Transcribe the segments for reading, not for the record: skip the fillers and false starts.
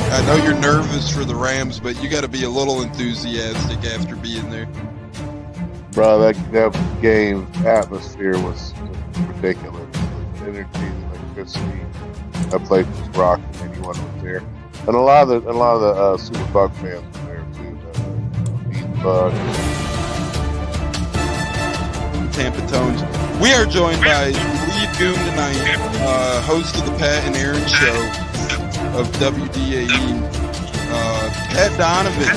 I know you're nervous for the Rams, but you got to be a little enthusiastic after being there. Bro, that game atmosphere was ridiculous. The energy, the electricity. That place was rocking. Anyone was there, and a lot of the Super Bucs fans were there too. The Tampa Tones. We are joined by the lead goon tonight, host of the Pat and Aaron Show of WDAE, Pat Donovan.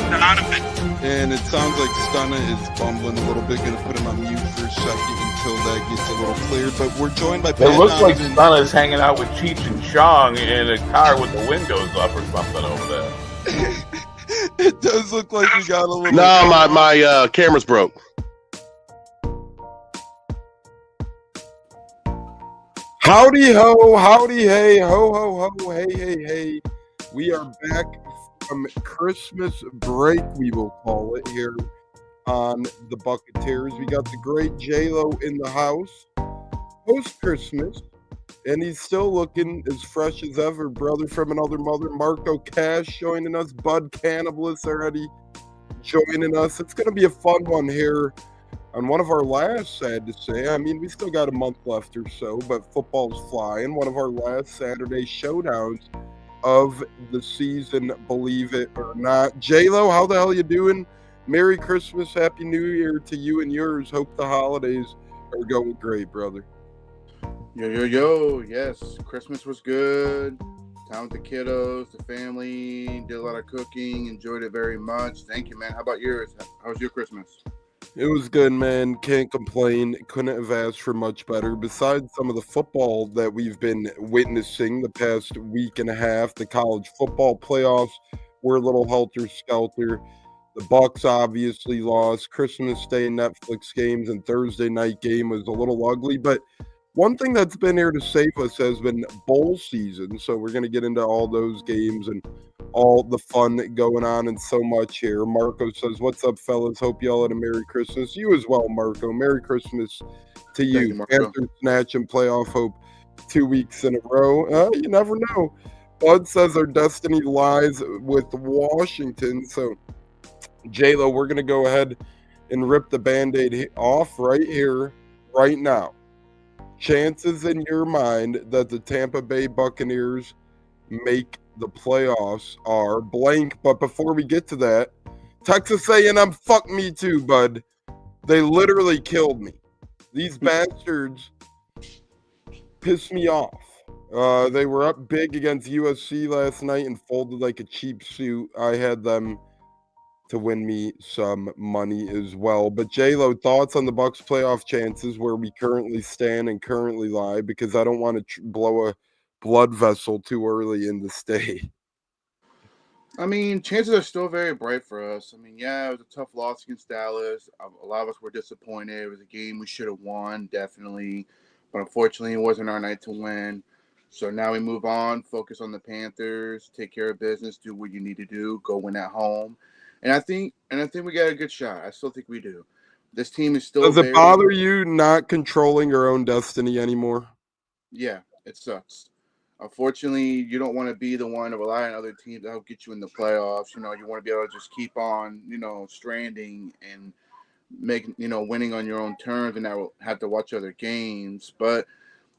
And it sounds like Stunna is bumbling a little bit. Going to put him on mute for a second until that gets a little clear. But we're joined by Pat Donovan. It looks like Stunna's hanging out with Cheech and Chong in a car with the windows up or something over there. It does look like we got a little... No, my camera's broke. Howdy ho, howdy hey, ho ho ho, hey hey hey. We are back from Christmas break, we will call it, here on the Buccaneers. We got the great J-Lo in the house post-Christmas, and he's still looking as fresh as ever. Brother from another mother, Marco Cash joining us. Bud Cannibalist already joining us. It's going to be a fun one here on one of our last, sad to say. I mean, we still got a month left or so, but football's flying. One of our last Saturday showdowns of the season, believe it or not. J-Lo, how the hell you doing? Merry Christmas, Happy New Year to you and yours. Hope the holidays are going great, brother. Yo. Yes, Christmas was good. Time with the kiddos, the family, did a lot of cooking, enjoyed it very much. Thank you, man. How about yours? How was your Christmas? It was good, man. Can't complain. Couldn't have asked for much better. Besides some of the football that we've been witnessing the past week and a half, the college football playoffs were a little helter-skelter. The Bucs obviously lost. Christmas Day Netflix games and Thursday night game was a little ugly. But one thing that's been here to save us has been bowl season. So we're going to get into all those games and all the fun going on and so much here. Marco says, what's up, fellas? Hope y'all had a Merry Christmas. You as well, Marco. Merry Christmas to you. Panther snatch and playoff hope 2 weeks in a row. You never know. Bud says our destiny lies with Washington. So, J-Lo, we're going to go ahead and rip the Band-Aid off right here, right now. Chances in your mind that the Tampa Bay Buccaneers make the playoffs are blank. But before we get to that, Texas A&M, fuck me too, bud. They literally killed me. These bastards pissed me off. They were up big against USC last night and folded like a cheap suit. I had them to win me some money as well. But J-Lo, thoughts on the Bucs playoff chances, where we currently stand and currently lie, because I don't want to blow a blood vessel too early in the day. I mean, chances are still very bright for us. I mean, yeah, it was a tough loss against Dallas. A lot of us were disappointed. It was a game we should have won, definitely. But unfortunately, it wasn't our night to win. So now we move on, focus on the Panthers, take care of business, do what you need to do, go win at home. And I think we got a good shot. I still think we do. This team is still. Does it bother you not controlling your own destiny anymore? Yeah, it sucks. Unfortunately, you don't want to be the one to rely on other teams to help get you in the playoffs. You know, you want to be able to just keep on, stranding and winning on your own terms and not have to watch other games. But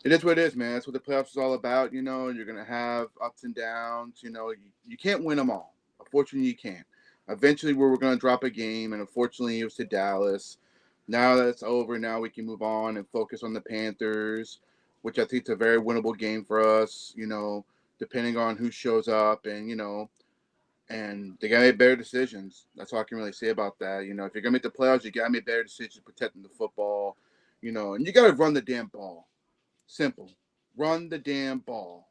it is what it is, man. That's what the playoffs is all about. You're going to have ups and downs. You can't win them all. Unfortunately, you can't. Eventually, we're going to drop a game, and unfortunately, it was to Dallas. Now that it's over, now we can move on and focus on the Panthers, which I think is a very winnable game for us, depending on who shows up and they got to make better decisions. That's all I can really say about that. If you're going to make the playoffs, you got to make better decisions protecting the football, and you got to run the damn ball. Simple. Run the damn ball.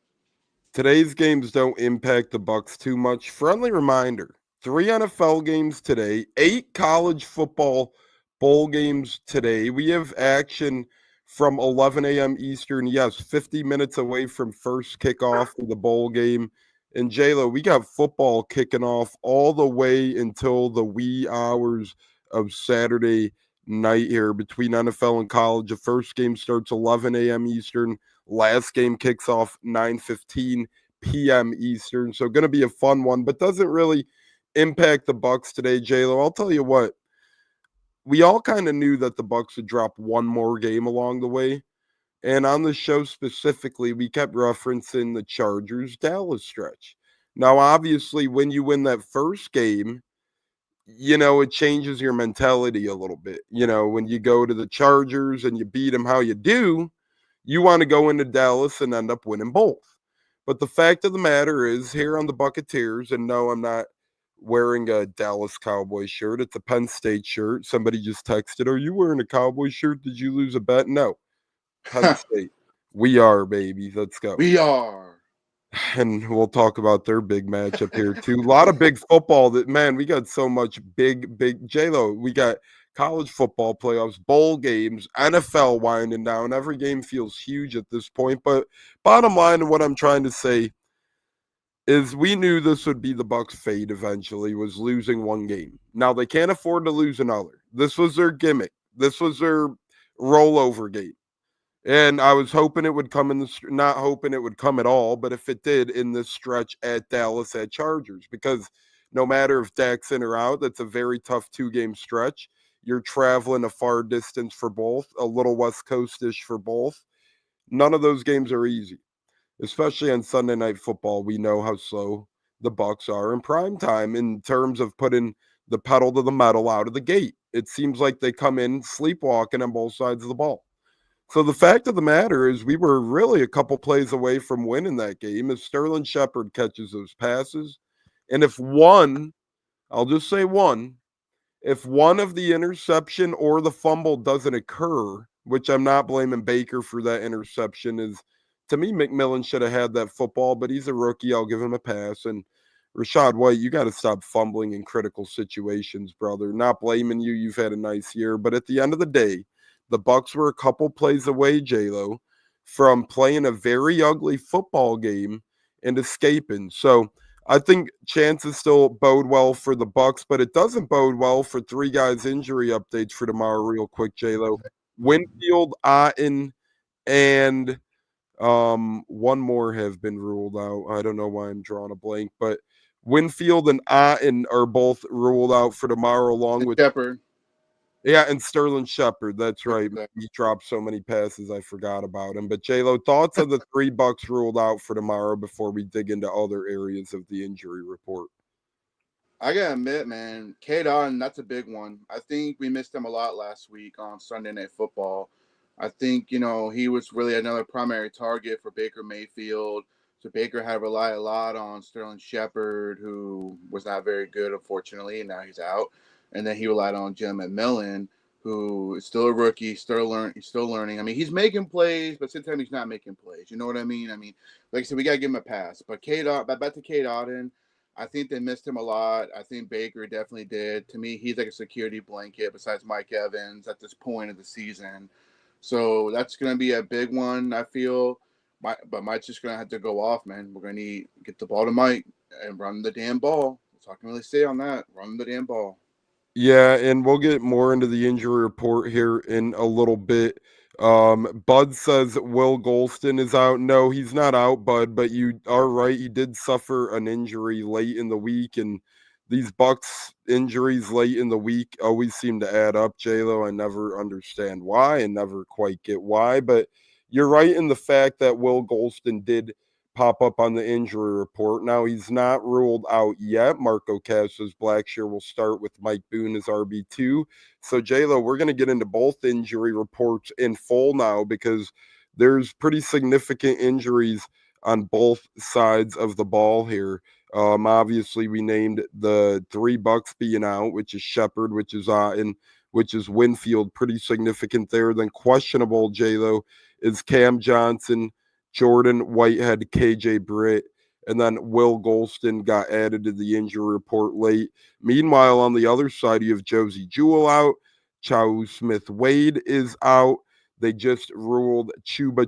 Today's games don't impact the Bucs too much. Friendly reminder, 3 NFL games today, 8 college football bowl games today. We have action from 11 a.m. Eastern. Yes, 50 minutes away from first kickoff of the bowl game. And J-Lo, we got football kicking off all the way until the wee hours of Saturday night here between NFL and college. The first game starts 11 a.m. Eastern. Last game kicks off 9:15 p.m. Eastern. So going to be a fun one, but doesn't really impact the Bucs today, J-Lo. I'll tell you what, we all kind of knew that the Bucs would drop one more game along the way. And on the show specifically, we kept referencing the Chargers-Dallas stretch. Now, obviously, when you win that first game, it changes your mentality a little bit. When you go to the Chargers and you beat them how you do, you want to go into Dallas and end up winning both. But the fact of the matter is, here on the Buccaneers, and no, I'm not wearing a Dallas Cowboys shirt. It's a Penn State shirt. Somebody just texted, "Are you wearing a Cowboys shirt? Did you lose a bet?" No. Penn State. We are, baby. Let's go. We are. And we'll talk about their big matchup here, too. A lot of big football. We got so much big J-Lo. We got college football playoffs, bowl games, NFL winding down. Every game feels huge at this point. But bottom line, what I'm trying to say is we knew this would be the Bucs' fate eventually, was losing one game. Now, they can't afford to lose another. This was their gimmick. This was their rollover game. And I was hoping it would come not hoping it would come at all, but if it did, in this stretch at Dallas at Chargers, because no matter if Dak's in or out, that's a very tough 2-game stretch. You're traveling a far distance for both, a little West Coast-ish for both. None of those games are easy, especially on Sunday Night Football. We know how slow the Bucs are in prime time in terms of putting the pedal to the metal out of the gate. It seems like they come in sleepwalking on both sides of the ball. So the fact of the matter is we were really a couple plays away from winning that game as Sterling Shepard catches those passes. And if I'll just say if one of the interception or the fumble doesn't occur, which I'm not blaming Baker for that interception, is to me, McMillan should have had that football, but he's a rookie. I'll give him a pass. And Rachaad White, you got to stop fumbling in critical situations, brother. Not blaming you. You've had a nice year. But at the end of the day, the Bucs were a couple plays away, J-Lo, from playing a very ugly football game and escaping. So I think chances still bode well for the Bucs, but it doesn't bode well for 3 guys' injury updates for tomorrow real quick, J-Lo. Winfield, Otten, and one more have been ruled out. I don't know why I'm drawing a blank, but Winfield and Otten are both ruled out for tomorrow along with Shepard. Yeah, and Sterling Shepard. That's right. He dropped so many passes, I forgot about him. But, J-Lo, thoughts of the 3 Bucs ruled out for tomorrow before we dig into other areas of the injury report? I got to admit, man, K-Don, that's a big one. I think we missed him a lot last week on Sunday Night Football. I think, he was really another primary target for Baker Mayfield. So Baker had to rely a lot on Sterling Shepard, who was not very good, unfortunately, and now he's out. And then he relied on Jim McMillan, who is still a rookie, he's still learning. I mean, he's making plays, but sometimes he's not making plays. You know what I mean? Like I said, we got to give him a pass. But back to Cade Otton, I think they missed him a lot. I think Baker definitely did. To me, he's like a security blanket besides Mike Evans at this point of the season. So that's going to be a big one, I feel. But Mike's just going to have to go off, man. We're going to get the ball to Mike and run the damn ball. That's all I can really say on that. Run the damn ball. Yeah, and we'll get more into the injury report here in a little bit. Bud says Will Golston is out. No, he's not out, Bud, but you are right. He did suffer an injury late in the week, and these Bucs injuries late in the week always seem to add up, J-Lo. I never understand why and never quite get why, but you're right in the fact that Will Golston did pop up on the injury report. Now, he's not ruled out yet. Marco Cass says Blackshear will start with Mike Boone as RB2. So, J-Lo, we're going to get into both injury reports in full now because there's pretty significant injuries on both sides of the ball here. Obviously, we named the 3 Bucs being out, which is Shepard, which is Otten, which is Winfield, pretty significant there. Then questionable, J-Lo, is Cam Johnson, Jordan Whitehead, KJ Britt, and then Will Golston got added to the injury report late. Meanwhile, on the other side, you have Josie Jewell out. Chau Smith-Wade is out. They just ruled Chuba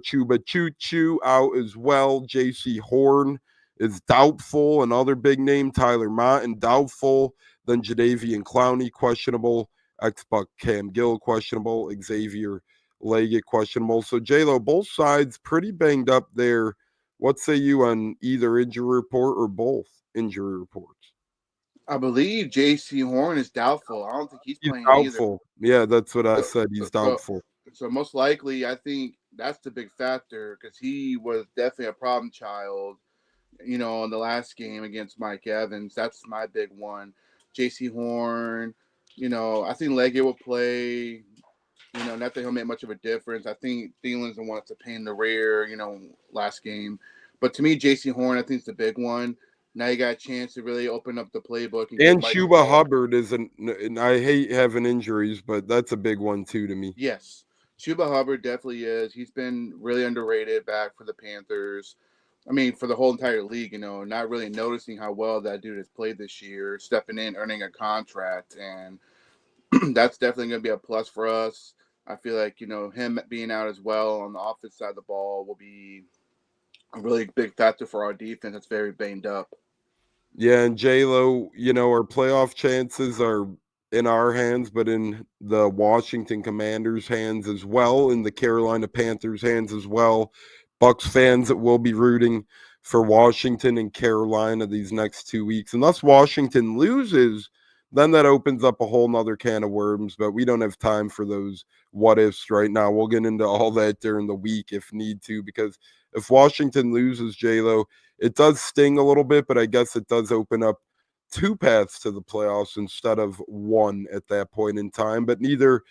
Choo out as well. J.C. Horn is doubtful. Another big name, Tyler Martin, doubtful. Then Jadeveon Clowney, questionable. Ex-Buck Cam Gill, questionable. Xavier Leggett, questionable. So, J-Lo, both sides pretty banged up there What say you on either injury report or both injury reports? I believe J.C. Horn is doubtful. I don't think he's He's playing either. doubtful. Yeah, that's what I So, said. He's so, doubtful. so most likely, I think that's the big factor because he was definitely a problem child. In the last game against Mike Evans, that's my big one. J.C. Horn, I think Leggett will play. Not that he'll make much of a difference. I think Thielen's the one that's a pain in the rear, last game. But to me, J.C. Horn, I think is the big one. Now you got a chance to really open up the playbook and get And Mike Chuba involved. Hubbard isn't, and I hate having injuries, but that's a big one too to me. Yes, Chuba Hubbard definitely is. He's been really underrated back for the Panthers. I mean, for the whole entire league, not really noticing how well that dude has played this year, stepping in, earning a contract, and that's definitely going to be a plus for us. I feel like, him being out as well on the offensive side of the ball will be a really big factor for our defense that's very banged up. Yeah, and J-Lo, our playoff chances are in our hands, but in the Washington Commanders' hands as well, in the Carolina Panthers' hands as well. Bucs fans that will be rooting for Washington and Carolina these next 2 weeks. Unless Washington loses, then that opens up a whole nother can of worms, but we don't have time for those what ifs right now. We'll get into all that during the week if need to, because if Washington loses, J-Lo, it does sting a little bit, but I guess it does open up two paths to the playoffs instead of one at that point in time. But neither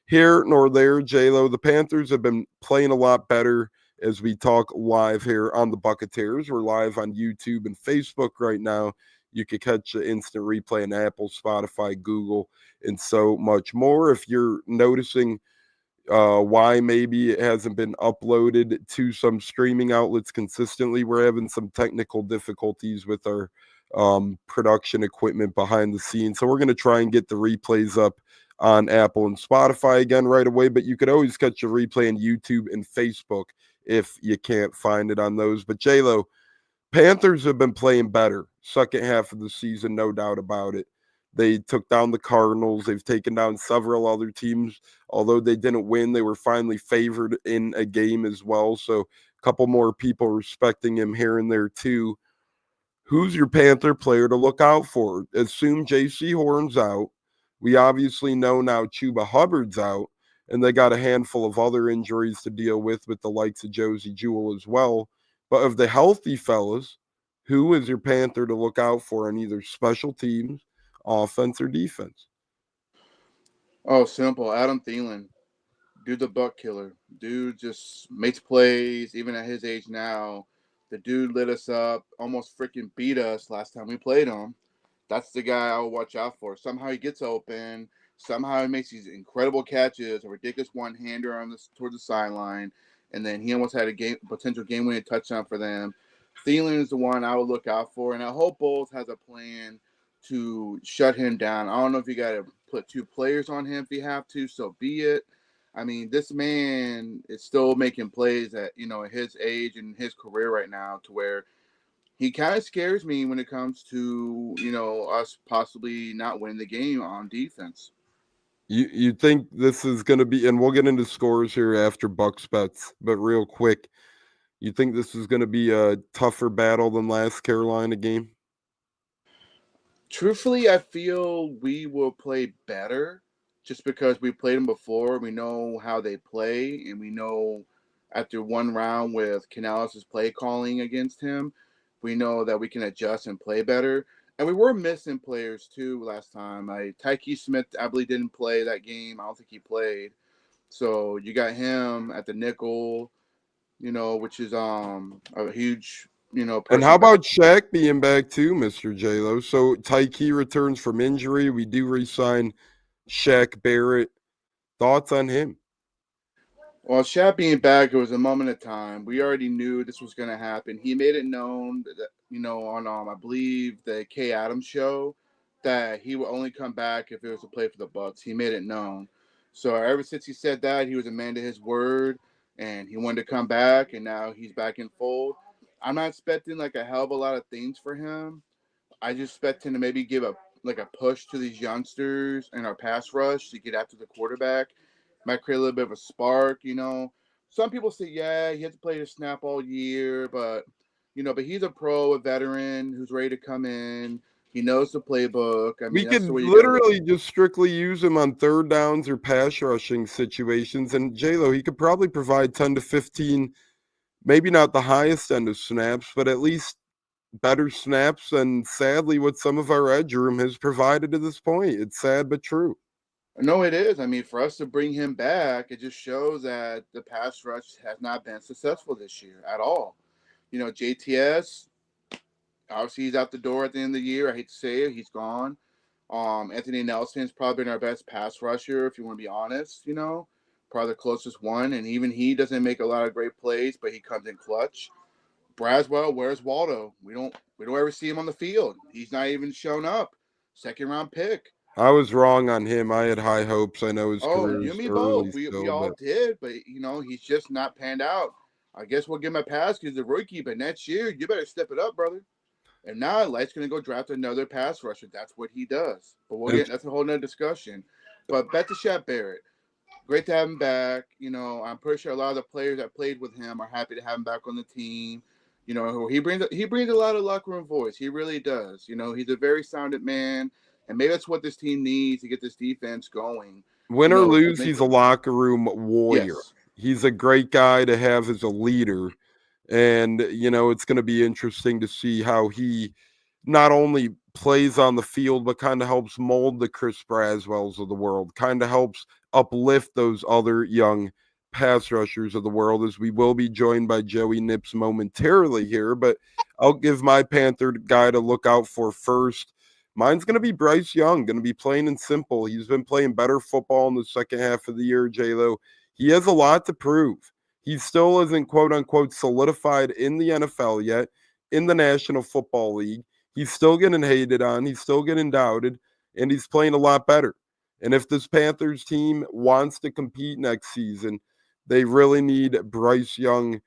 here nor there, J-Lo. The Panthers have been playing a lot better as we talk live here on the Buccaneers. We're live on YouTube and Facebook right now. You can catch the instant replay on Apple, Spotify, Google, and so much more. If you're noticing why maybe it hasn't been uploaded to some streaming outlets consistently, we're having some technical difficulties with our production equipment behind the scenes. So we're going to try and get the replays up on Apple and Spotify again right away, but you could always catch a replay on YouTube and Facebook if you can't find it on those. But J-Lo, Panthers have been playing better second half of the season, no doubt about it. They took down the Cardinals. They've taken down several other teams. Although they didn't win, they were finally favored in a game as well. So a couple more people respecting him here and there too. Who's your Panther player to look out for? Assume J.C. Horn's out. We obviously know now Chuba Hubbard's out, and they got a handful of other injuries to deal with the likes of Josie Jewell as well. But of the healthy fellas, who is your Panther to look out for on either special teams, offense, or defense? Oh, simple. Adam Thielen. Dude, the buck killer. Dude just makes plays, even at his age now. The dude lit us up, almost freaking beat us last time we played him. That's the guy I will watch out for. Somehow he gets open. Somehow he makes these incredible catches, a ridiculous one-hander towards the sideline, and then he almost had a potential game-winning touchdown for them. Thielen is the one I would look out for, and I hope Bowles has a plan to shut him down. I don't know if you got to put two players on him if you have to, so be it. I mean, this man is still making plays at his age and his career right now, to where he kind of scares me when it comes to us possibly not winning the game on defense. You think this is going to be, and we'll get into scores here after Bucs Bets, but real quick, you think this is going to be a tougher battle than last Carolina game? Truthfully, I feel we will play better just because we played them before. We know how they play, and we know after one round with Canales' play calling against him, we know that we can adjust and play better. And we were missing players too last time. Tyke Smith, I believe, didn't play that game. I don't think he played. So you got him at the nickel, which is a huge, And how about Shaq being back too, Mr. J-Lo? So Tyke returns from injury. We do re-sign Shaq Barrett. Thoughts on him? Well, Shaq being back, it was a moment of time. We already knew this was going to happen. He made it known that, on I believe the Kay Adams show, that he would only come back if it was to play for the Bucs. He made it known. So ever since he said that, he was a man to his word, and he wanted to come back, and now he's back in fold. I'm not expecting like a hell of a lot of things for him. I just expect him to maybe give a push to these youngsters and our pass rush to get after the quarterback. Might create a little bit of a spark, Some people say, yeah, he had to play the snap all year, but but he's a pro, a veteran who's ready to come in. He knows the playbook. I mean, We that's could the way you literally just strictly use him on third downs or pass rushing situations. And J-Lo, he could probably provide 10 to 15, maybe not the highest end of snaps, but at least better snaps than sadly what some of our edge room has provided to this point. It's sad but true. No, it is. I mean, for us to bring him back, it just shows that the pass rush has not been successful this year at all. JTS, obviously he's out the door at the end of the year. I hate to say it, he's gone. Anthony Nelson's probably been our best pass rusher, if you want to be honest, probably the closest one. And even he doesn't make a lot of great plays, but he comes in clutch. Braswell, where's Waldo? We don't ever see him on the field. He's not even shown up. Second round pick. I was wrong on him. I had high hopes. I know his career you is and me early both. We still, all but did, but he's just not panned out. I guess we'll give him a pass because he's a rookie, but next year you better step it up, brother. And now Light's gonna go draft another pass rusher. That's what he does. But that's a whole nother discussion. But back to Shaq Barrett. Great to have him back. I'm pretty sure a lot of the players that played with him are happy to have him back on the team. He brings a lot of locker room voice. He really does. He's a very sounded man. And maybe that's what this team needs to get this defense going. win or lose, he's a locker room warrior. Yes. He's a great guy to have as a leader. And, it's going to be interesting to see how he not only plays on the field, but kind of helps mold the Chris Braswells of the world, kind of helps uplift those other young pass rushers of the world, as we will be joined by Joey Nips momentarily here. But I'll give my Panther guy to look out for first. Mine's going to be Bryce Young, going to be plain and simple. He's been playing better football in the second half of the year, J-Lo. He has a lot to prove. He still isn't, quote-unquote, solidified in the NFL yet, in the National Football League. He's still getting hated on. He's still getting doubted, and he's playing a lot better. And if this Panthers team wants to compete next season, they really need Bryce Young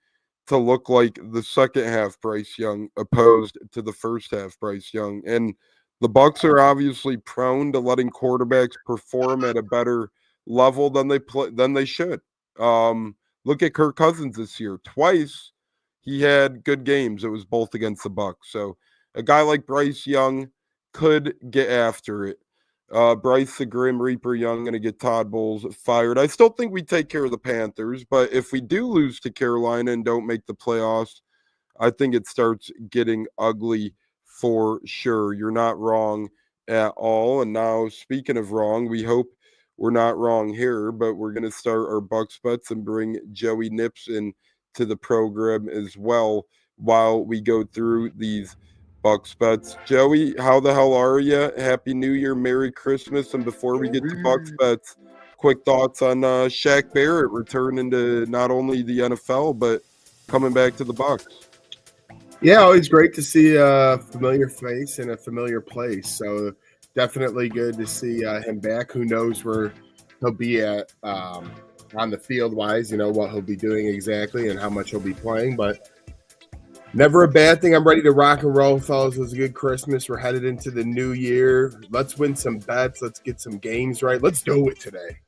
to look like the second half Bryce Young opposed to the first half Bryce Young. And the Bucs are obviously prone to letting quarterbacks perform at a better level than they should. Look at Kirk Cousins this year. Twice he had good games. It was both against the Bucs. So a guy like Bryce Young could get after it. Bryce the Grim Reaper Young going to get Todd Bowles fired. I still think we take care of the Panthers, but if we do lose to Carolina and don't make the playoffs, I think it starts getting ugly for sure. You're not wrong at all. And now, speaking of wrong, we hope we're not wrong here, but we're going to start our Bucs Bets and bring Joey Nips in to the program as well while we go through these Bucs Bets. Joey, how the hell are you? Happy New Year, Merry Christmas. And before we get to Bucs Bets, quick thoughts on Shaq Barrett returning to not only the NFL, but coming back to the Bucs. Yeah, always great to see a familiar face in a familiar place. So definitely good to see him back. Who knows where he'll be at on the field wise, what he'll be doing exactly and how much he'll be playing. But never a bad thing. I'm ready to rock and roll, fellas. It was a good Christmas. We're headed into the new year. Let's win some bets. Let's get some games right. Let's do it today.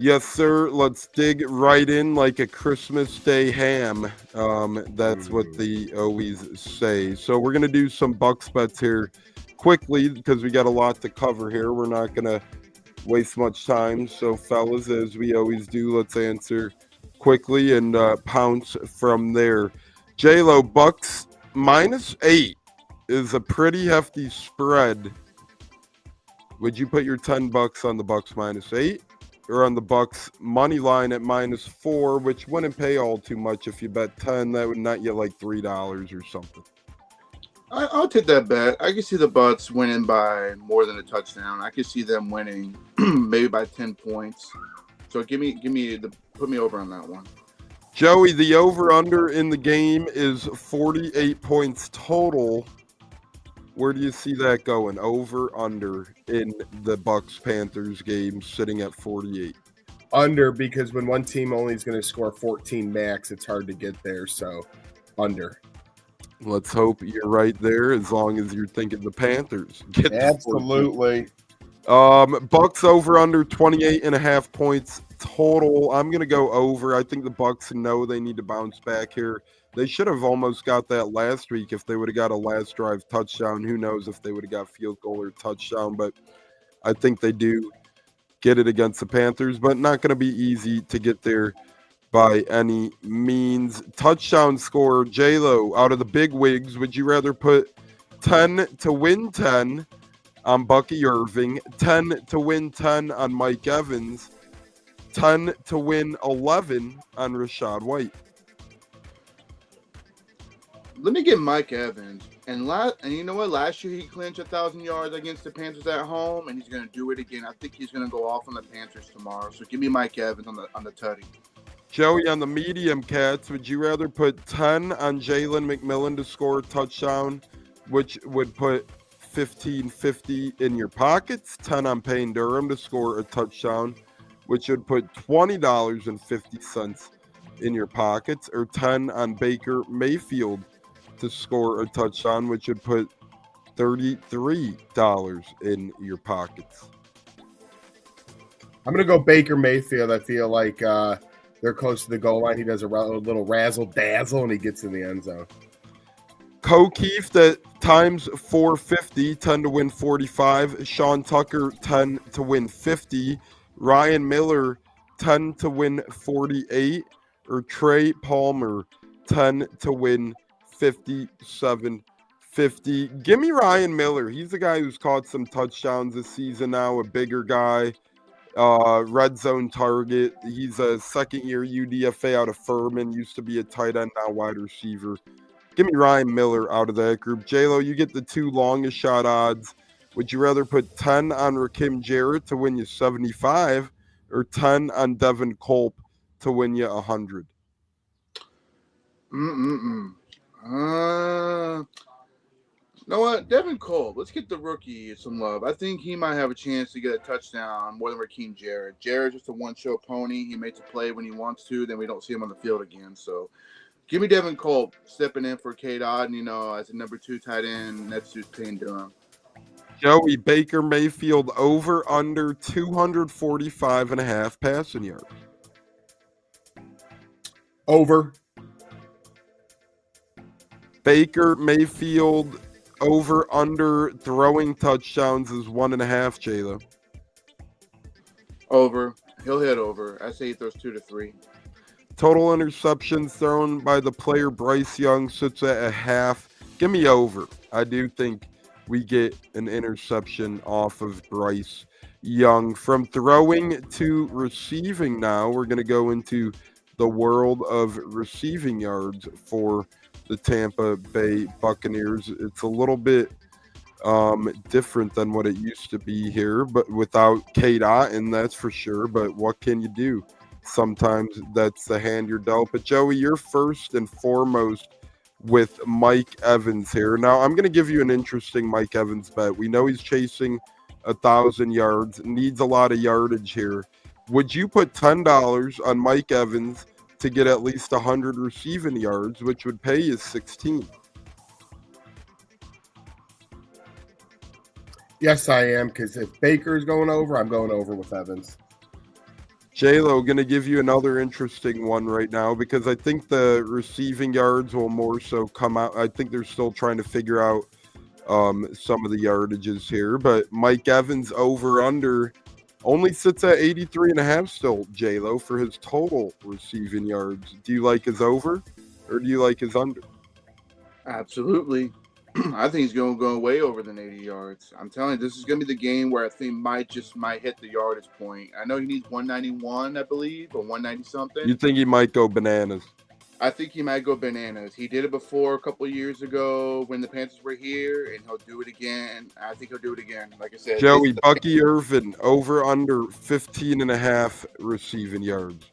Yes, sir. Let's dig right in like a Christmas Day ham. That's what they always say. So we're going to do some Bucs Bets here quickly because we got a lot to cover here. We're not going to waste much time. So, fellas, as we always do, let's answer quickly and pounce from there. J-Lo, Bucs -8 is a pretty hefty spread. Would you put your $10 on the Bucs -8? Or on the Bucs money line at -4, which wouldn't pay all too much if you bet 10. That would net you like $3 or something. I'll take that bet. I can see the Bucs winning by more than a touchdown. I can see them winning maybe by 10 points. So put me over on that one. Joey, the over/under in the game is 48 points total. Where do you see that going? Over/under in the Bucs-Panthers game sitting at 48. Under, because when one team only is going to score 14 max, it's hard to get there. So under. Let's hope you're right there as long as you're thinking the Panthers get Absolutely. Bucs over/under 28.5 points total. I'm going to go over. I think the Bucs know they need to bounce back here. They should have almost got that last week if they would have got a last drive touchdown. Who knows if they would have got field goal or touchdown, but I think they do get it against the Panthers, but not going to be easy to get there by any means. Touchdown score, J-Lo, out of the big wigs, would you rather put 10 to win 10 on Bucky Irving, 10 to win 10 on Mike Evans, 10 to win 11 on Rachaad White? Let me get Mike Evans. And you know what? Last year he clinched 1,000 yards against the Panthers at home, and he's going to do it again. I think he's going to go off on the Panthers tomorrow. So give me Mike Evans on the tutty. Joey, on the medium cats, would you rather put 10 on Jalen McMillan to score a touchdown, which would put $15.50 in your pockets, 10 on Payne Durham to score a touchdown, which would put $20.50 in your pockets, or 10 on Baker Mayfield to score a touchdown, which would put $33 in your pockets? I'm going to go Baker Mayfield. I feel like they're close to the goal line. He does a little razzle-dazzle, and he gets in the end zone. O'Keefe at times 450, 10 to win 45. Sean Tucker, 10 to win 50. Ryan Miller, 10 to win 48. Or Trey Palmer, 10 to win 57.50. Give me Ryan Miller. He's the guy who's caught some touchdowns this season now, a bigger guy, red zone target. He's a second-year UDFA out of Furman, used to be a tight end, now wide receiver. Give me Ryan Miller out of that group. J-Lo, you get the two longest shot odds. Would you rather put 10 on Rakim Jarrett to win you 75 or 10 on Devin Culp to win you 100? You know what? Devin Cole, let's get the rookie some love. I think he might have a chance to get a touchdown more than Rakim Jarrett. Jarrett's just a one-show pony. He makes a play when he wants to, then we don't see him on the field again. So give me Devin Cole stepping in for K-Dot, and, as a number 2 tight end, next to Payne Durham. Joey, Baker Mayfield over under 245.5 passing yards. Over. Baker Mayfield over under throwing touchdowns is 1.5, J-Lo. Over. He'll hit over. I say he throws 2 to 3. Total interceptions thrown by the player Bryce Young sits at 0.5. Give me over. I do think we get an interception off of Bryce Young. From throwing to receiving now, we're going to go into the world of receiving yards for the Tampa Bay Buccaneers. It's a little bit different than what it used to be here, but without K-Dot, and that's for sure. But what can you do? Sometimes that's the hand you're dealt. But Joey, you're first and foremost with Mike Evans here. Now, I'm going to give you an interesting Mike Evans bet. We know he's chasing 1,000 yards, needs a lot of yardage here. Would you put $10 on Mike Evans to get at least 100 receiving yards, which would pay you 16? Yes, I am, because if Baker's going over, I'm going over with Evans. J-Lo, going to give you another interesting one right now, because I think the receiving yards will more so come out. I think they're still trying to figure out some of the yardages here, but Mike Evans over under only sits at 83.5 still, J-Lo, for his total receiving yards. Do you like his over or do you like his under? Absolutely. I think he's going to go way over than 80 yards. I'm telling you, this is going to be the game where I think might hit the yardage point. I know he needs 191, I believe, or 190 something. You think he might go bananas? I think he might go bananas. He did it before a couple of years ago when the Panthers were here, and he'll do it again. I think he'll do it again. Like I said, Joey, Bucky Irvin over under 15.5 receiving yards.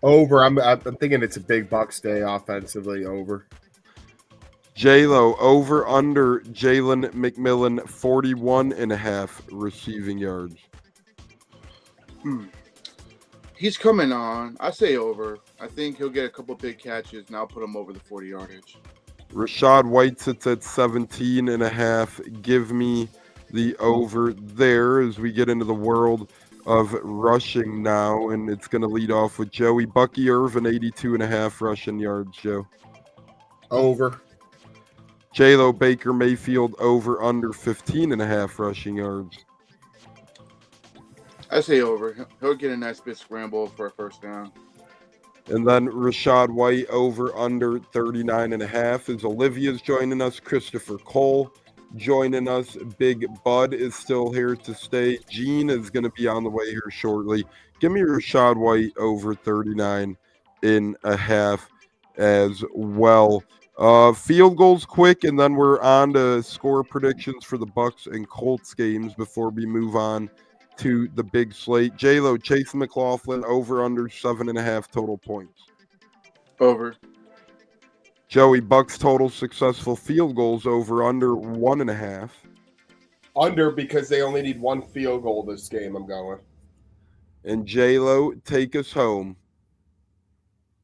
Over. I'm thinking it's a big Bucs day offensively. Over. J-Lo over under Jalen McMillan 41.5 receiving yards. He's coming on. I say over. I think he'll get a couple big catches, and I'll put him over the 40 yardage. Rachaad White sits at 17.5. Give me the over there as we get into the world of rushing now, and it's going to lead off with Joey. Bucky Irvin, 82.5 rushing yards, Joe. Over. J-Lo Baker Mayfield, over under 15.5 rushing yards. I say over. He'll get a nice bit scramble for a first down. And then Rashad White, over under 39.5. As Olivia's joining us, Christopher Cole joining us. Big Bud is still here to stay. Gene is going to be on the way here shortly. Give me Rashad White over 39.5 as well. Field goals quick, and then we're on to score predictions for the Bucs and Colts games before we move on to the big slate. J-Lo, Chase McLaughlin, over under 7.5 total points. Over. Joey, Bucs total successful field goals, over under 1.5. Under, because they only need one field goal this game. I'm going. And J-Lo, take us home.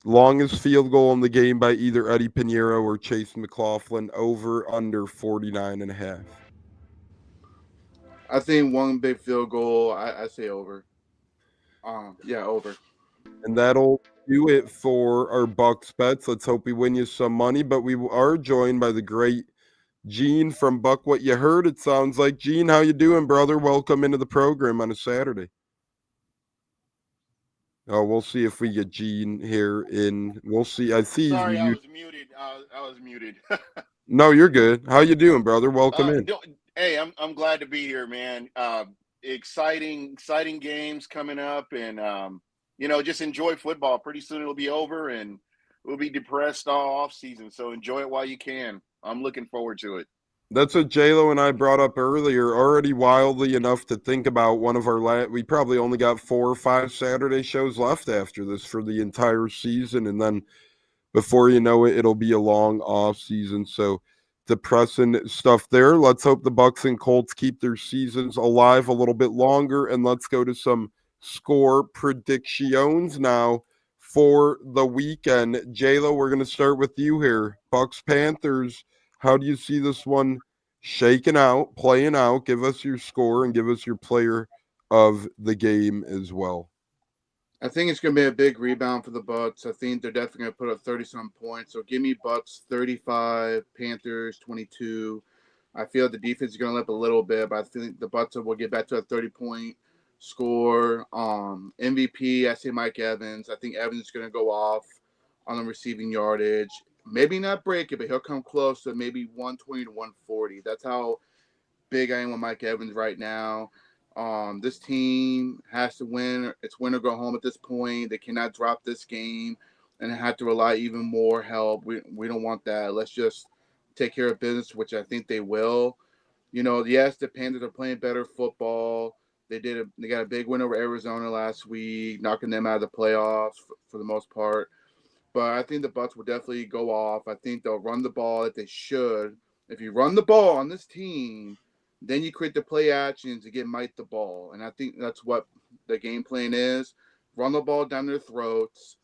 Longest field goal in the game by either Eddie Pinheiro or Chase McLaughlin, over under 49.5. I think one big field goal. I say over. Yeah, over. And that'll do it for our Bucs bets. Let's hope we win you some money. But we are joined by the great Gene from Buck What You Heard. It sounds like. Gene, how you doing, brother? Welcome into the program on a Saturday. Oh, we'll see if we get Gene here in. We'll see. I see. Sorry, I was muted. I was muted. No, you're good. How you doing, brother? Welcome in. Hey, I'm glad to be here, man. Exciting games coming up, and just enjoy football. Pretty soon it'll be over, and we'll be depressed all off season. So enjoy it while you can. I'm looking forward to it. That's what J-Lo and I brought up earlier. Already wildly enough to think about one of our we probably only got 4 or 5 Saturday shows left after this for the entire season, and then before you know it, it'll be a long off season. So depressing stuff there. Let's hope the Bucs and Colts keep their seasons alive a little bit longer, and let's go to some score predictions now for the weekend. J-Lo, we're going to start with you here. Bucs Panthers, how do you see this one shaking out, playing out? Give us your score and give us your player of the game as well. I think it's going to be a big rebound for the Bucs. I think they're definitely going to put up 30-some points. So give me Bucs 35, Panthers 22. I feel the defense is going to limp a little bit, but I think the Bucs will get back to a 30-point score. MVP, I say Mike Evans. I think Evans is going to go off on the receiving yardage. Maybe not break it, but he'll come close to maybe 120 to 140. That's how big I am with Mike Evans right now. This team has to win. It's win or go home at this point. They cannot drop this game and have to rely even more help. We don't want that. Let's just take care of business, which I think they will. Yes, the Panthers are playing better football. They got a big win over Arizona last week, knocking them out of the playoffs for the most part. But I think the Bucs will definitely go off. I think they'll run the ball that they should. If you run the ball on this team, then you create the play actions to get Mike the ball. And I think that's what the game plan is. Run the ball down their throats.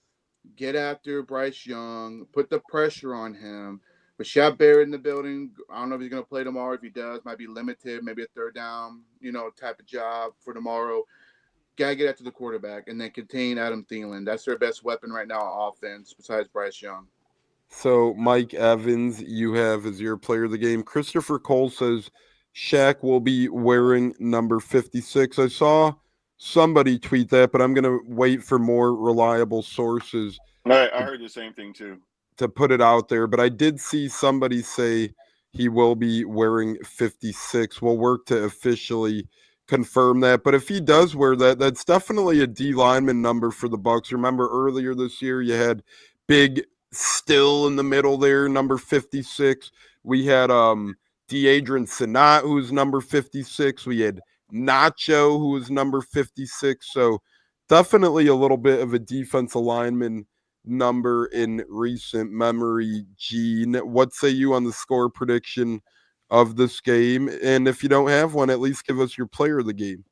Get after Bryce Young. Put the pressure on him. Rashad Barrett in the building. I don't know if he's going to play tomorrow. If he does, might be limited. Maybe a third down, type of job for tomorrow. Got to get after the quarterback and then contain Adam Thielen. That's their best weapon right now on offense besides Bryce Young. So Mike Evans, you have as your player of the game. Christopher Cole says Shaq will be wearing number 56. I saw somebody tweet that, but I'm going to wait for more reliable sources. I heard the same thing too. To put it out there, but I did see somebody say he will be wearing 56. We'll work to officially confirm that. But if he does wear that, that's definitely a D lineman number for the Bucs. Remember earlier this year, you had Big Still in the middle there, number 56. We had Deadrian Sanat, who's number 56. We had Nacho, who was number 56. So definitely a little bit of a defensive lineman number in recent memory. Gene, what say you on the score prediction of this game? And if you don't have one, at least give us your player of the game.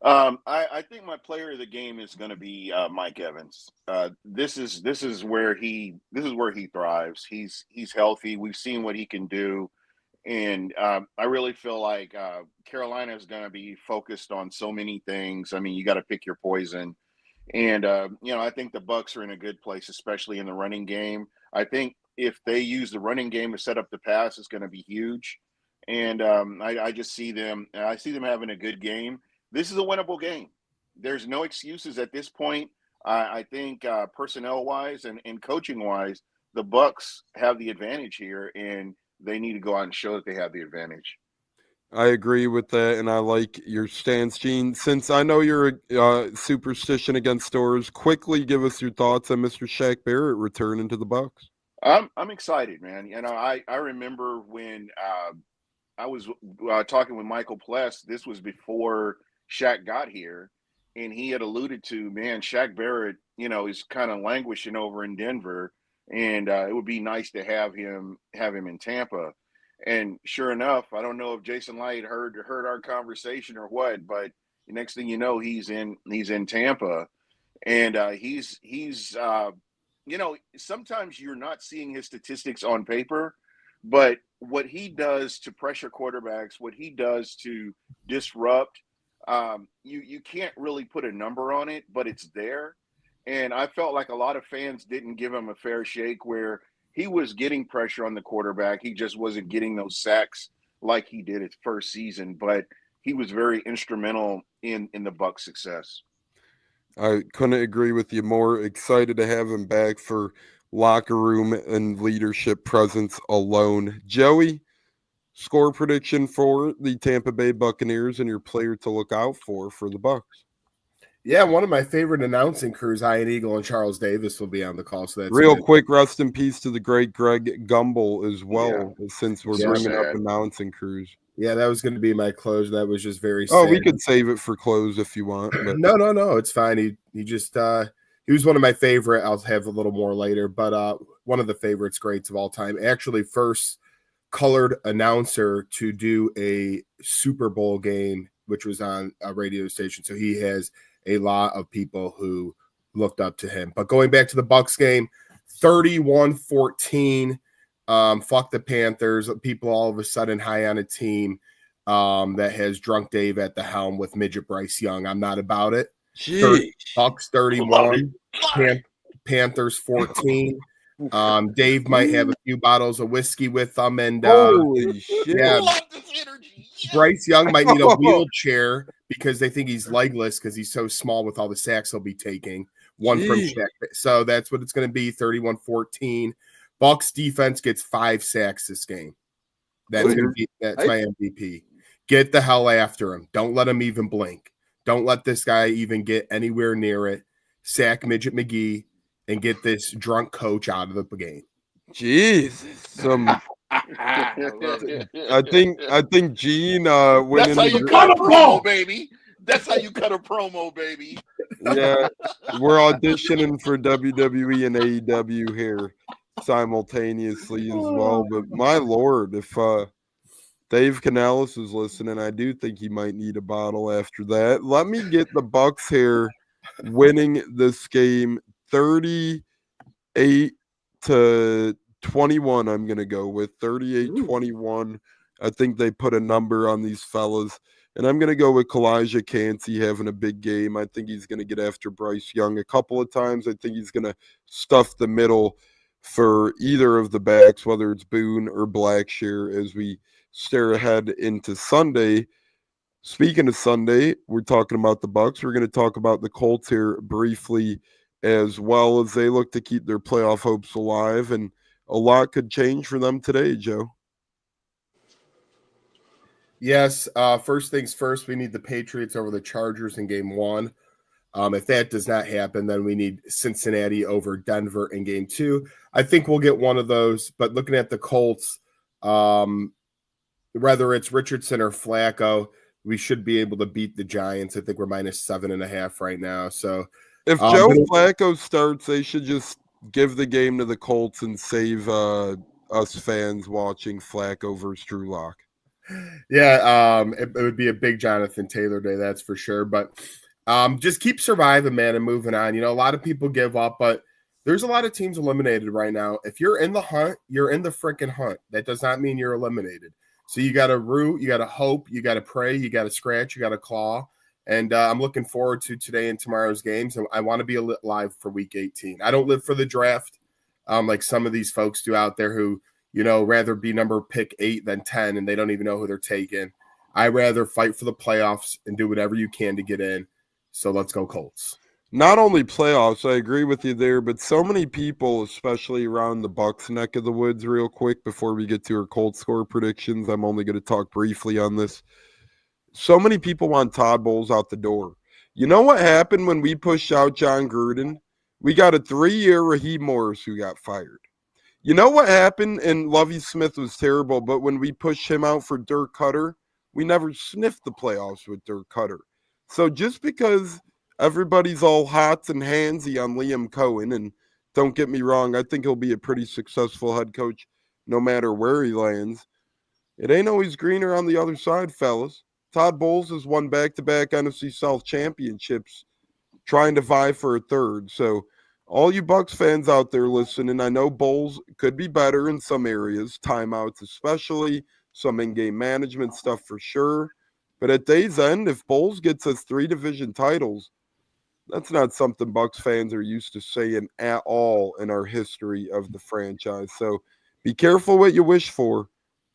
I think my player of the game is going to be Mike Evans. This is where he thrives. He's healthy. We've seen what he can do, And I really feel like Carolina is going to be focused on so many things. I mean, you got to pick your poison. And, I think the Bucs are in a good place, especially in the running game. I think if they use the running game to set up the pass, it's going to be huge. And I just see them. I see them having a good game. This is a winnable game. There's no excuses at this point. I think personnel-wise and coaching-wise, the Bucs have the advantage here, and they need to go out and show that they have the advantage. I agree with that, and I like your stance, Gene. Since I know you're a superstition against stores, quickly give us your thoughts on Mr. Shaq Barrett returning to the Bucs. I'm excited, man. I remember when I was talking with Michael Pless. This was before Shaq got here, and he had alluded to, man, Shaq Barrett, is kind of languishing over in Denver, and it would be nice to have him in Tampa. And sure enough, I don't know if Jason Light heard our conversation or what, but the next thing you know, he's in Tampa, and he's sometimes you're not seeing his statistics on paper, but what he does to pressure quarterbacks, what he does to disrupt, you can't really put a number on it, but it's there. And I felt like a lot of fans didn't give him a fair shake where he was getting pressure on the quarterback. He just wasn't getting those sacks like he did his first season, but he was very instrumental in the Bucs' success. I couldn't agree with you more. Excited to have him back for locker room and leadership presence alone. Joey, score prediction for the Tampa Bay Buccaneers and your player to look out for the Bucs. Yeah, one of my favorite announcing crews, Ian Eagle and Charles Davis, will be on the call. So that's real quick. Rest in peace to the great Greg Gumbel as well. Yeah. Since we're bringing up announcing crews. Yeah, that was going to be my close. That was just very. Oh, sad. We could save it for close if you want. But. No, it's fine. He just he was one of my favorite. I'll have a little more later, but one of the favorites, greats of all time. Actually, first colored announcer to do a Super Bowl game, which was on a radio station. So he has a lot of people who looked up to him. But going back to the Bucs game, 31-14. Fuck the Panthers. People all of a sudden high on a team that has drunk Dave at the helm with midget Bryce Young. I'm not about it. Bucs 31, Panthers 14. Dave might have a few bottles of whiskey with them, and holy shit! Yeah, Bryce Young might need a wheelchair because they think he's legless because he's so small with all the sacks he'll be taking. One from Shaq. So that's what it's going to be, 31-14. Bucs defense gets 5 sacks this game. That's my MVP. Get the hell after him. Don't let him even blink. Don't let this guy even get anywhere near it. Sack Midget McGee and get this drunk coach out of the game. Jesus. I think Gene went That's how you cut a promo, baby. That's how you cut a promo, baby. Yeah, we're auditioning for WWE and AEW here simultaneously as well. But my Lord, if Dave Canales is listening, I do think he might need a bottle after that. Let me get the Bucs here winning this game 38-21. I'm going to go with 38-21. I think they put a number on these fellas. And I'm going to go with Kalijah Cansey having a big game. I think he's going to get after Bryce Young a couple of times. I think he's going to stuff the middle for either of the backs, whether it's Boone or Blackshear, as we stare ahead into Sunday. Speaking of Sunday, we're talking about the Bucs. We're going to talk about the Colts here briefly, as well as they look to keep their playoff hopes alive. And a lot could change for them today, Joe. Yes. First things first, we need the Patriots over the Chargers in game 1. If that does not happen, then we need Cincinnati over Denver in game 2. I think we'll get one of those. But looking at the Colts, whether it's Richardson or Flacco, we should be able to beat the Giants. I think we're -7.5 right now. So if Joe Flacco starts, they should just give the game to the Colts and save us fans watching Flacco versus Drew Lock. Yeah, it would be a big Jonathan Taylor day, that's for sure. But just keep surviving, man, and moving on. A lot of people give up, but there's a lot of teams eliminated right now. If you're in the hunt, you're in the freaking hunt. That does not mean you're eliminated. So you got to root, you got to hope, you got to pray, you got to scratch, you got to claw. And I'm looking forward to today and tomorrow's games. And I want to be live for Week 18. I don't live for the draft like some of these folks do out there who, rather be number pick 8 than 10, and they don't even know who they're taking. I rather fight for the playoffs and do whatever you can to get in. So let's go Colts. Not only playoffs, I agree with you there, but so many people, especially around the Bucs neck of the woods, real quick before we get to our Colts score predictions. I'm only going to talk briefly on this. So many people want Todd Bowles out the door. You know what happened when we pushed out John Gruden? We got a 3-year Raheem Morris who got fired. You know what happened? And Lovie Smith was terrible, but when we pushed him out for Dirk Cutter, we never sniffed the playoffs with Dirk Cutter. So just because everybody's all hot and handsy on Liam Cohen, and don't get me wrong, I think he'll be a pretty successful head coach no matter where he lands. It ain't always greener on the other side, fellas. Todd Bowles has won back-to-back NFC South championships, trying to vie for a third. So all you Bucs fans out there listening, I know Bowles could be better in some areas, timeouts especially, some in-game management stuff for sure. But at day's end, if Bowles gets us 3 division titles, that's not something Bucs fans are used to saying at all in our history of the franchise. So be careful what you wish for.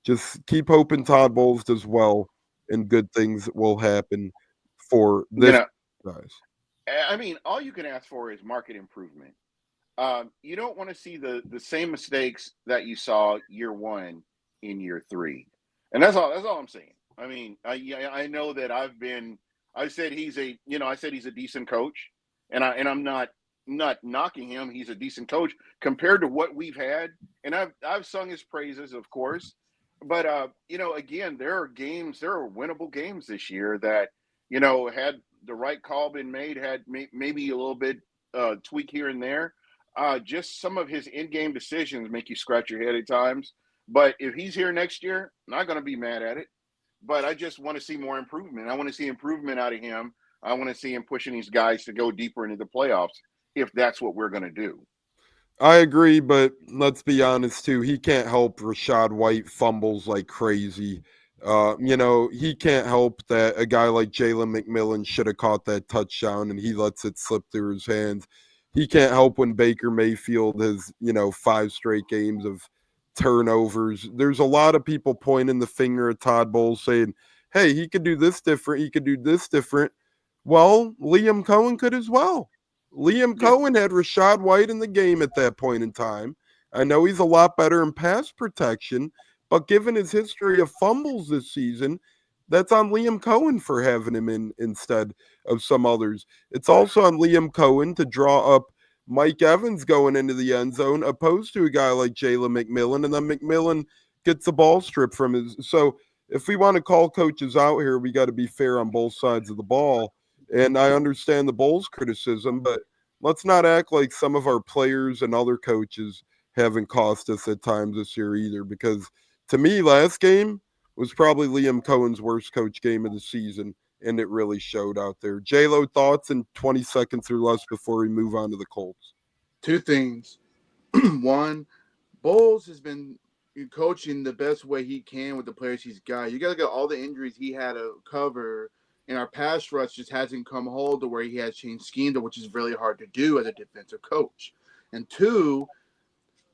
Just keep hoping Todd Bowles does well, and good things will happen for this guys. I mean, all you can ask for is market improvement. You don't want to see the same mistakes that you saw year 1 in year 3, and that's all I'm saying. I mean, I know that I said he's a decent coach, and I'm not knocking him. He's a decent coach compared to what we've had, and I've sung his praises, of course. But again, there are winnable games this year that, had the right call been made, had maybe a little bit tweak here and there. Just some of his in-game decisions make you scratch your head at times. But if he's here next year, I'm not going to be mad at it. But I just want to see more improvement. I want to see improvement out of him. I want to see him pushing these guys to go deeper into the playoffs if that's what we're going to do. I agree, but let's be honest, too. He can't help Rachaad White fumbles like crazy. He can't help that a guy like Jalen McMillan should have caught that touchdown, and he lets it slip through his hands. He can't help when Baker Mayfield has, 5 straight games of turnovers. There's a lot of people pointing the finger at Todd Bowles saying, hey, he could do this different. He could do this different. Well, Liam Cohen could as well. Liam Cohen had Rachaad White in the game at that point in time. I know he's a lot better in pass protection, but given his history of fumbles this season, that's on Liam Cohen for having him in instead of some others. It's also on Liam Cohen to draw up Mike Evans going into the end zone, opposed to a guy like Jalen McMillan, and then McMillan gets the ball stripped from his. So if we want to call coaches out here, we got to be fair on both sides of the ball. And I understand the Bowles criticism, but let's not act like some of our players and other coaches haven't cost us at times this year either, because to me, last game was probably Liam Cohen's worst coach game of the season, and it really showed out there. J-Lo, thoughts in 20 seconds or less before we move on to the Colts? 2 things. One, Bowles has been coaching the best way he can with the players he's got. You got to look at all the injuries he had to cover, and our pass rush just hasn't come home to where he has changed scheme, which is really hard to do as a defensive coach. And 2,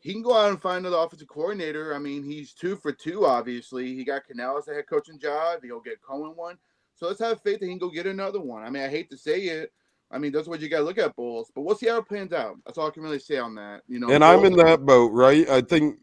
he can go out and find another offensive coordinator. I mean, he's 2 for 2, obviously. He got Canales the head coaching job. He'll get Cohen one. So let's have faith that he can go get another one. I mean, I hate to say it. I mean, that's what you got to look at, Bowles. But we'll see how it plans out. That's all I can really say on that. And I'm in that boat, right? I think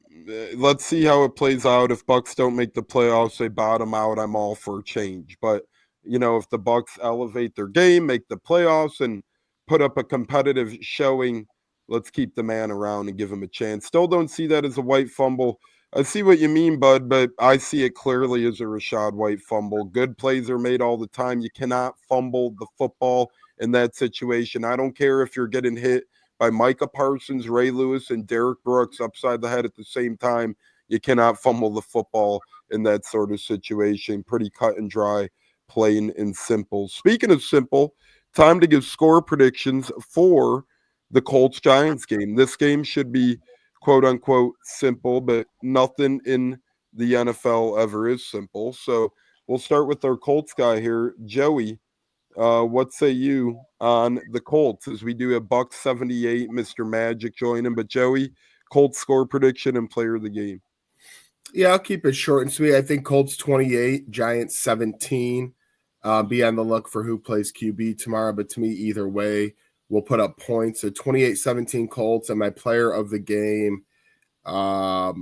let's see how it plays out. If Bucs don't make the playoffs, they bottom out, I'm all for change. But, if the Bucs elevate their game, make the playoffs, and put up a competitive showing, let's keep the man around and give him a chance. Still don't see that as a White fumble. I see what you mean, bud, but I see it clearly as a Rachaad White fumble. Good plays are made all the time. You cannot fumble the football in that situation. I don't care if you're getting hit by Micah Parsons, Ray Lewis, and Derek Brooks upside the head at the same time. You cannot fumble the football in that sort of situation. Pretty cut and dry, plain and simple. Speaking of simple, time to give score predictions for the Colts-Giants game. This game should be quote-unquote simple, but nothing in the NFL ever is simple. So we'll start with our Colts guy here, Joey. What say you on the Colts as we do a Bucs 78, Mr. Magic joining, but Joey, Colts score prediction and player of the game. Yeah, I'll keep it short and sweet. I think Colts 28, Giants 17. Be on the look for who plays QB tomorrow, but to me, either way, we'll put up points. So 28-17 Colts, and my player of the game, I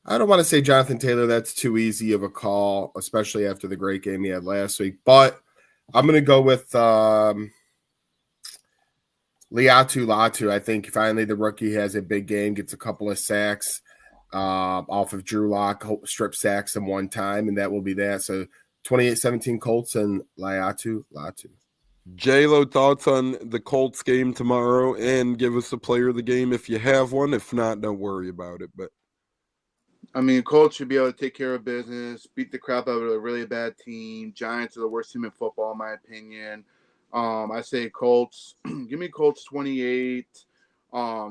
don't want to say Jonathan Taylor. That's too easy of a call, especially after the great game he had last week. But I'm going to go with Latu. I think finally the rookie has a big game, gets a couple of sacks off of Drew Lock, strip sacks him one time, and that will be that. So 28-17 Colts and Latu. J-Lo, thoughts on the Colts game tomorrow, and give us a player of the game if you have one. If not, don't worry about it. But I mean, Colts should be able to take care of business, beat the crap out of a really bad team. Giants are the worst team in football, in my opinion. I say Colts. Give me Colts 28.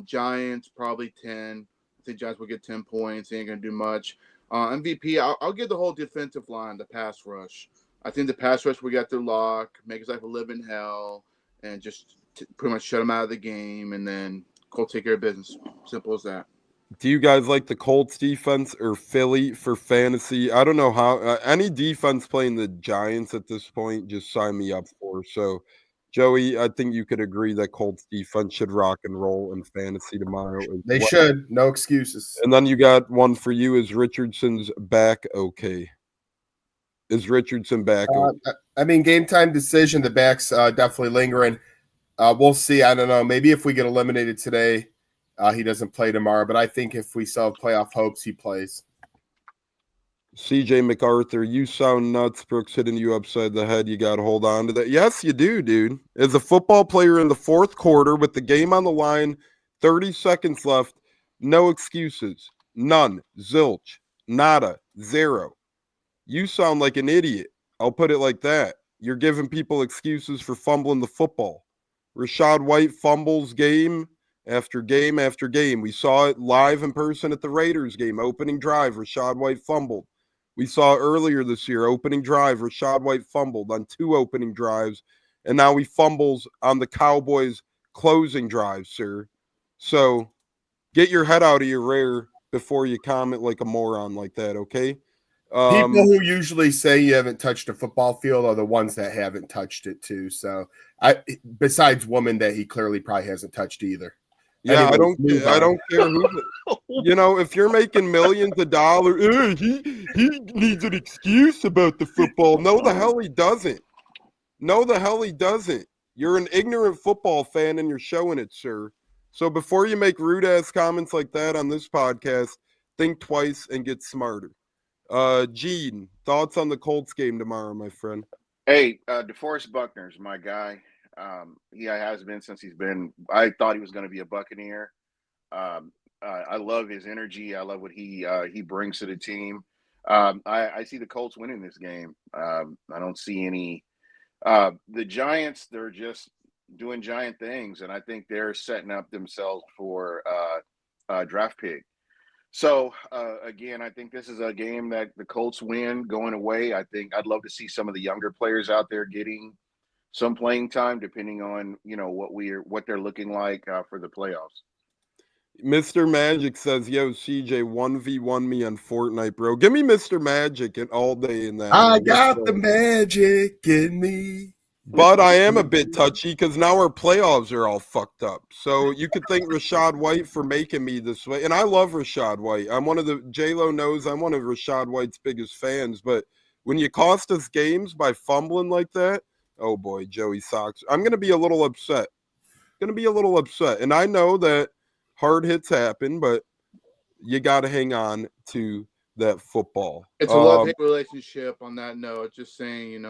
Giants probably 10. I think Giants will get 10 points. They ain't gonna do much. MVP. I'll give the whole defensive line, the pass rush. I think the pass rush we got their lock, make his life a living hell, and just pretty much shut him out of the game. And then Colts take care of business. Simple as that. do you guys like the Colts defense or Philly for fantasy? I don't know how any defense playing the Giants at this point, just sign me up for. So, Joey, I think you could agree that Colts defense should rock and roll in fantasy tomorrow. They should. No excuses. And then you got one for you. Is Richardson's back okay? Is Richardson back okay? I mean, game time decision, the back's definitely lingering. We'll see. I don't know. Maybe if we get eliminated today, he doesn't play tomorrow. But I think if we still have playoff hopes, he plays. CJ MacArthur, you sound nuts. Brooks hitting you upside the head. You got to hold on to that. Yes, you do, dude. As a football player in the fourth quarter with the game on the line, 30 seconds left, no excuses. None. Zilch. Nada. Zero. You sound like an idiot. I'll put it like that. You're giving people excuses for fumbling the football. Rachaad White fumbles game after game after game. We saw it live in person at the Raiders game. Opening drive, Rachaad White fumbled. We saw earlier this year, opening drive, Rachaad White fumbled on 2 opening drives. And now he fumbles on the Cowboys' closing drive, sir. So get your head out of your rear before you comment like a moron like that, okay? People who usually say you haven't touched a football field are the ones that haven't touched it too. So, besides woman that he clearly probably hasn't touched either. Yeah, Anyway, I don't care who. You know, if you're making millions of dollars, he needs an excuse about the football. No, the hell he doesn't. No, the hell he doesn't. You're an ignorant football fan and you're showing it, sir. So before you make rude ass comments like that on this podcast, think twice and get smarter. Gene, thoughts on the Colts game tomorrow, my friend? Hey, DeForest Buckner's my guy. He has been since he's been. I thought he was going to be a Buccaneer. I love his energy. I love what he brings to the team. I see the Colts winning this game. I don't see any. The Giants, they're just doing giant things, and I think they're setting up themselves for a draft pick. So, again, I think this is a game that the Colts win going away. I think I'd love to see some of the younger players out there getting some playing time, depending on, what they're looking like for the playoffs. Mr. Magic says, yo, CJ, 1v1 me on Fortnite, bro. Give me Mr. Magic all day in that. I got the magic in me. But I am a bit touchy because now our playoffs are all fucked up. So you could thank Rachaad White for making me this way. And I love Rachaad White. I'm one of the, J-Lo knows I'm one of Rachaad White's biggest fans. But when you cost us games by fumbling like that, oh boy, Joey Sox, I'm going to be a little upset. And I know that hard hits happen, but you got to hang on to that football. It's a love-hate relationship on that note. Just saying,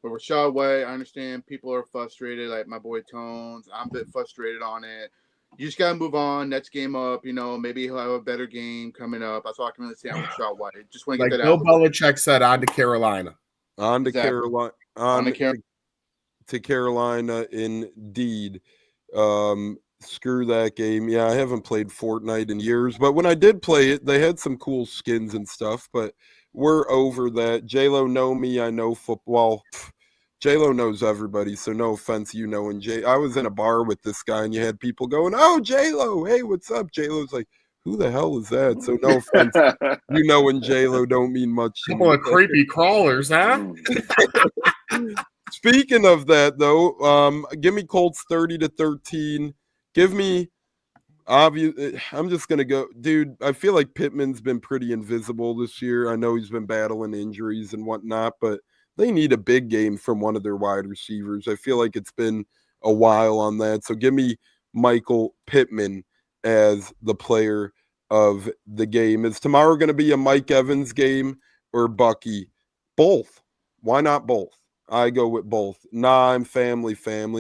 with Rachaad White, I understand people are frustrated, like my boy Tones. I'm a bit frustrated on it. You just got to move on. Next game up, maybe he'll have a better game coming up. That's all I can really say on Rachaad White. Just want to get that Bill out. Belichick said, on to Carolina. To Carolina, indeed. Screw that game. Yeah, I haven't played Fortnite in years, but when I did play it, they had some cool skins and stuff, but we're over that. J-Lo know me, I know football. J-Lo knows everybody, so no offense, you know. And I was in a bar with this guy, and you had people going, "Oh, J-Lo, hey, what's up?" J-Lo's like, "Who the hell is that?" So no offense, you know, and J-Lo don't mean much to Couple me. of creepy crawlers, huh? Speaking of that, though, give me Colts 30-13. Give me I'm just gonna go, dude. I feel like Pittman's been pretty invisible this year. I know he's been battling injuries and whatnot, but they need a big game from one of their wide receivers. I feel like it's been a while on that. So give me Michael Pittman as the player of the game. Is tomorrow going to be a Mike Evans game or Bucky? Both. Why not both? I go with both. Nah, I'm family.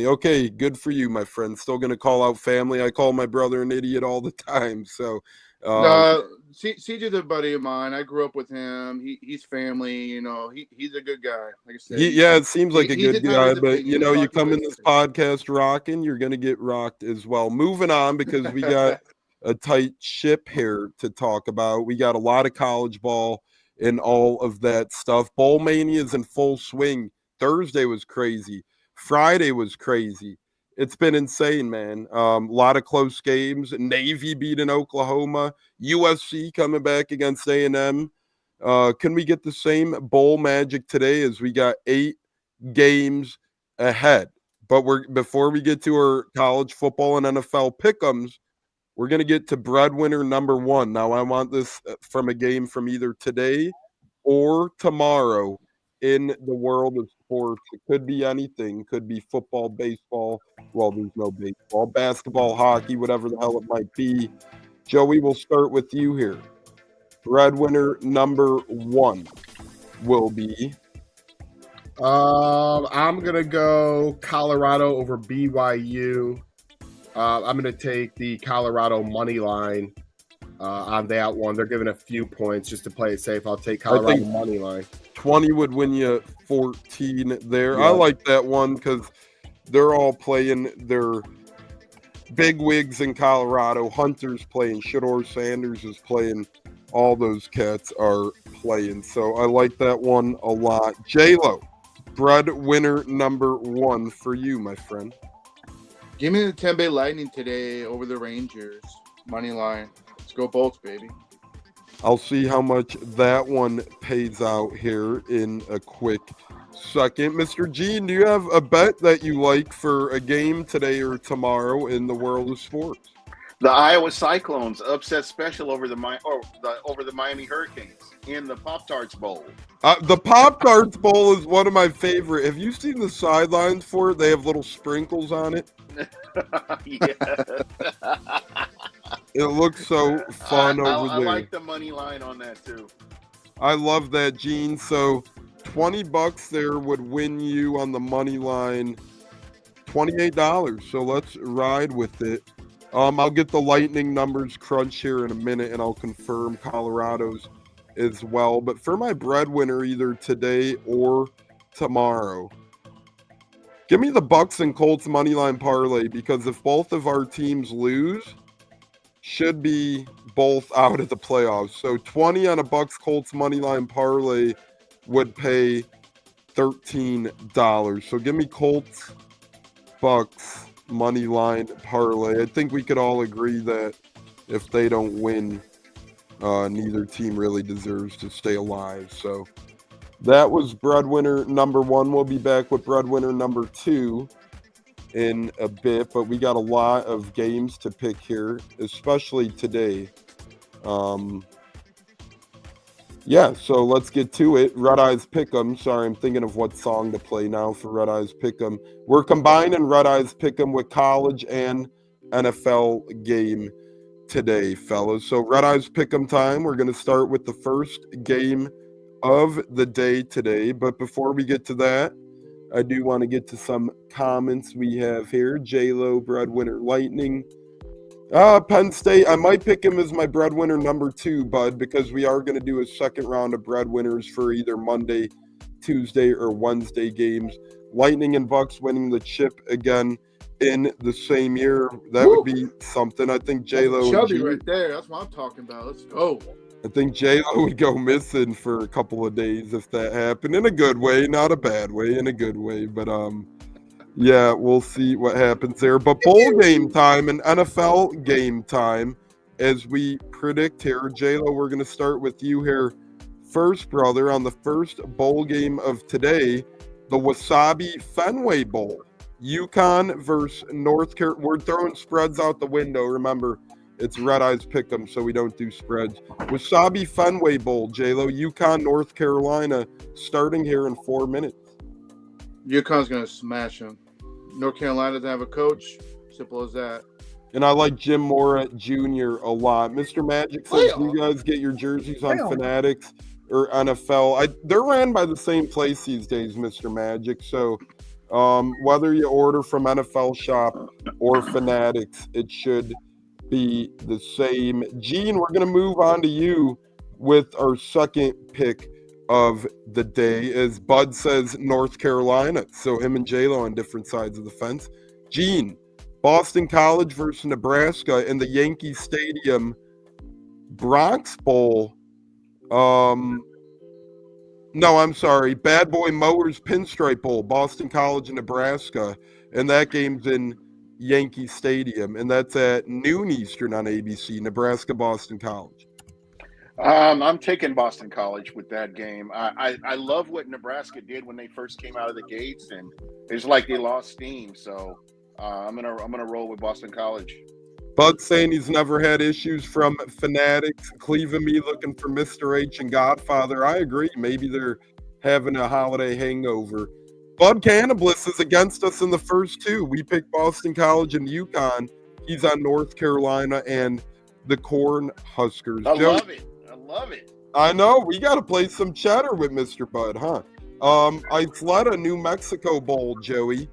Okay, good for you, my friend. Still going to call out family. I call my brother an idiot all the time. So, No, CJ's a buddy of mine. I grew up with him. He's family. You know, he's a good guy. Like I said, yeah, it seems like a he's good entitled guy, his but opinion. you know, We'll you talk to come in him this later. podcast rocking, you're going to get rocked as well. Moving on, because we got a tight ship here to talk about. We got a lot of college ball and all of that stuff. Bowl mania is in full swing. Thursday was crazy. Friday was crazy. It's been insane, man. A lot of close games. Navy beating Oklahoma. USC coming back against A&M. Can we get the same bowl magic today, as we got 8 games ahead? But before we get to our college football and NFL pick'ems, we're going to get to breadwinner number 1. Now, I want this from a game from either today or tomorrow in the world of sports. It could be anything. Could be football, baseball. Well, there's no baseball. Basketball, hockey, whatever the hell it might be. Joey, we'll start with you here. Breadwinner number 1 will be. I'm gonna go Colorado over BYU. I'm gonna take the Colorado money line on that one. They're giving a few points just to play it safe. I'll take Colorado money line. 20 would win you 14 there. Yeah. I like that one because they're all playing their big wigs in Colorado. Hunter's playing. Shedeur Sanders is playing. All those cats are playing. So I like that one a lot. J-Lo, breadwinner number 1 for you, my friend. Give me the Tampa Bay Lightning today over the Rangers. Money line. Let's go Bolts, baby. I'll see how much that one pays out here in a quick second. Mr. Gene, do you have a bet that you like for a game today or tomorrow in the world of sports? The Iowa Cyclones upset special over the Miami Hurricanes in the Pop-Tarts Bowl. The Pop-Tarts Bowl is one of my favorite. Have you seen the sidelines for it? They have little sprinkles on it. Yeah. It looks so fun over there. I like the money line on that too. I love that, Gene. So $20 there would win you on the money line $28. So let's ride with it. I'll get the Lightning numbers crunch here in a minute, and I'll confirm Colorado's as well. But for my breadwinner, either today or tomorrow, give me the Bucs and Colts moneyline parlay, because if both of our teams lose, should be both out of the playoffs. So 20 on a Bucs Colts moneyline parlay would pay $13. So give me Colts Bucs money line parlay. I think we could all agree that if they don't win, neither team really deserves to stay alive. So that was breadwinner number 1. We'll be back with breadwinner number 2 in a bit, but we got a lot of games to pick here, especially today. Yeah, so let's get to it. Red Eyes Pick'em. Sorry, I'm thinking of what song to play now for Red Eyes Pick'em. We're combining Red Eyes Pick'em with college and NFL game today, fellas. So Red Eyes Pick'em time. We're going to start with the first game of the day today. But before we get to that, I do want to get to some comments we have here. J-Lo, breadwinner Lightning. Penn State, I might pick him as my breadwinner number 2, bud, because we are going to do a second round of breadwinners for either Monday, Tuesday, or Wednesday games. Lightning and Bucks winning the chip again in the same year. That would be something. I think J-Lo Chubby right there. That's what I'm talking about. Let's go. I think J-Lo would go missing for a couple of days if that happened, in a good way, not a bad way, in a good way. But yeah, we'll see what happens there. But bowl game time and NFL game time, as we predict here. J-Lo, we're going to start with you here first, brother, on the first bowl game of today, the Wasabi Fenway Bowl. UConn versus North Carolina. We're throwing spreads out the window. Remember, it's Red Eyes Pick'em, so we don't do spreads. Wasabi Fenway Bowl, J-Lo, UConn, North Carolina, starting here in 4 minutes. UConn's going to smash them. North Carolina doesn't have a coach. Simple as that. And I like Jim Mora Jr. a lot. Mr. Magic says you guys get your jerseys on Fanatics or NFL. They're ran by the same place these days, Mr. Magic. So whether you order from NFL Shop or Fanatics, it should be the same. Gene, we're going to move on to you with our second pick of the day. As Bud says, North Carolina. So him and J-Lo on different sides of the fence. Gene, Boston College versus Nebraska in the Yankee Stadium Bronx Bowl. No, I'm sorry. Bad Boy Mowers Pinstripe Bowl, Boston College and Nebraska. And that game's in Yankee Stadium. And that's at noon Eastern on ABC, Nebraska, Boston College. I'm taking Boston College with that game. I love what Nebraska did when they first came out of the gates, and it's like they lost steam. So I'm gonna roll with Boston College. Bud saying he's never had issues from Fanatics. Cleve and me looking for Mr. H and Godfather. I agree. Maybe they're having a holiday hangover. Bud Cannibalist is against us in the first two. We picked Boston College and UConn. He's on North Carolina and the Corn Huskers. I love it. I know. We got to play some cheddar with Mr. Bud, huh? Isleta New Mexico Bowl, Joey.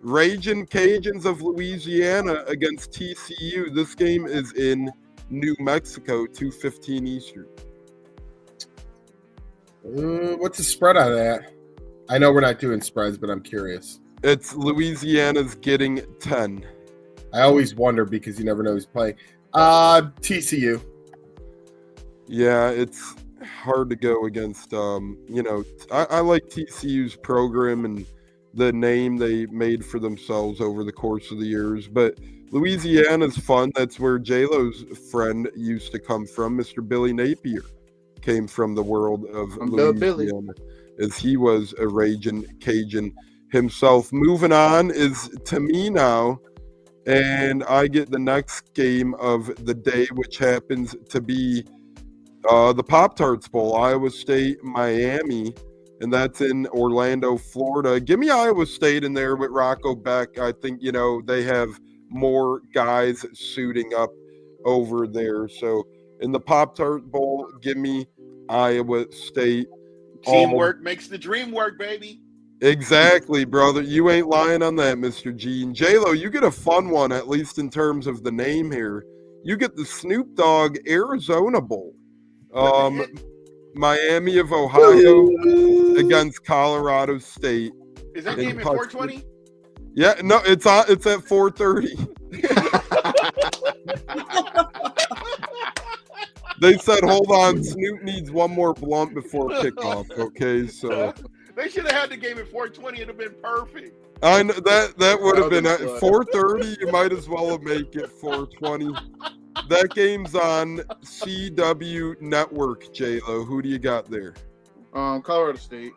Ragin' Cajuns of Louisiana against TCU. This game is in New Mexico, 2:15 Eastern. What's the spread on that? I know we're not doing spreads, but I'm curious. It's Louisiana's getting 10. I always wonder because you never know who's playing. TCU. Yeah, it's hard to go against. I like TCU's program and the name they made for themselves over the course of the years. But Louisiana's fun. That's where J-Lo's friend used to come from. Mr. Billy Napier came from the world of Louisiana, as he was a Ragin' Cajun himself. Moving on is to me now, and I get the next game of the day, which happens to be the Pop-Tarts Bowl, Iowa State, Miami. And that's in Orlando, Florida. Give me Iowa State in there with Rocco Beck. I think, they have more guys suiting up over there. So in the Pop-Tart Bowl, give me Iowa State. Teamwork makes the dream work, baby. Exactly, brother. You ain't lying on that, Mr. Gene. J-Lo, you get a fun one, at least in terms of the name here. You get the Snoop Dogg Arizona Bowl. Miami of Ohio against Colorado State. Is that game at 4:20? Yeah, no, it's at 4:30. They said, hold on, Snoop needs one more blunt before kickoff. Okay, so they should have had the game at 4:20. It'd have been perfect. I know that would have been at 4:30. You might as well have made it 4:20. That game's on CW Network, J-Lo. Who do you got there? Colorado State.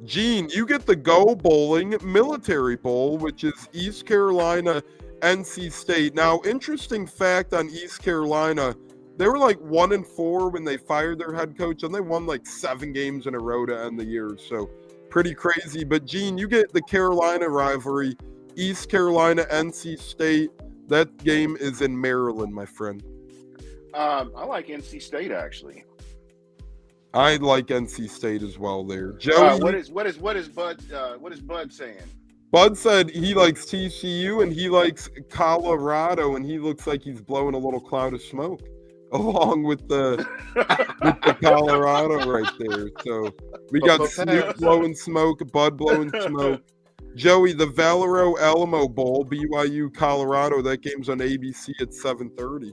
Gene, you get the Go Bowling Military Bowl, which is East Carolina, NC State. Now, interesting fact on East Carolina, they were like 1-4 when they fired their head coach, and they won like 7 games in a row to end the year. So pretty crazy. But Gene, you get the Carolina rivalry, East Carolina, NC State. That game is in Maryland, my friend. I like NC State actually. I like NC State as well. There, Joey. What is Bud saying? Bud said he likes TCU and he likes Colorado, and he looks like he's blowing a little cloud of smoke along with the Colorado right there. So we got Snoop blowing smoke, Bud blowing smoke. Joey, the Valero Alamo Bowl, BYU, Colorado. That game's on ABC at 7:30.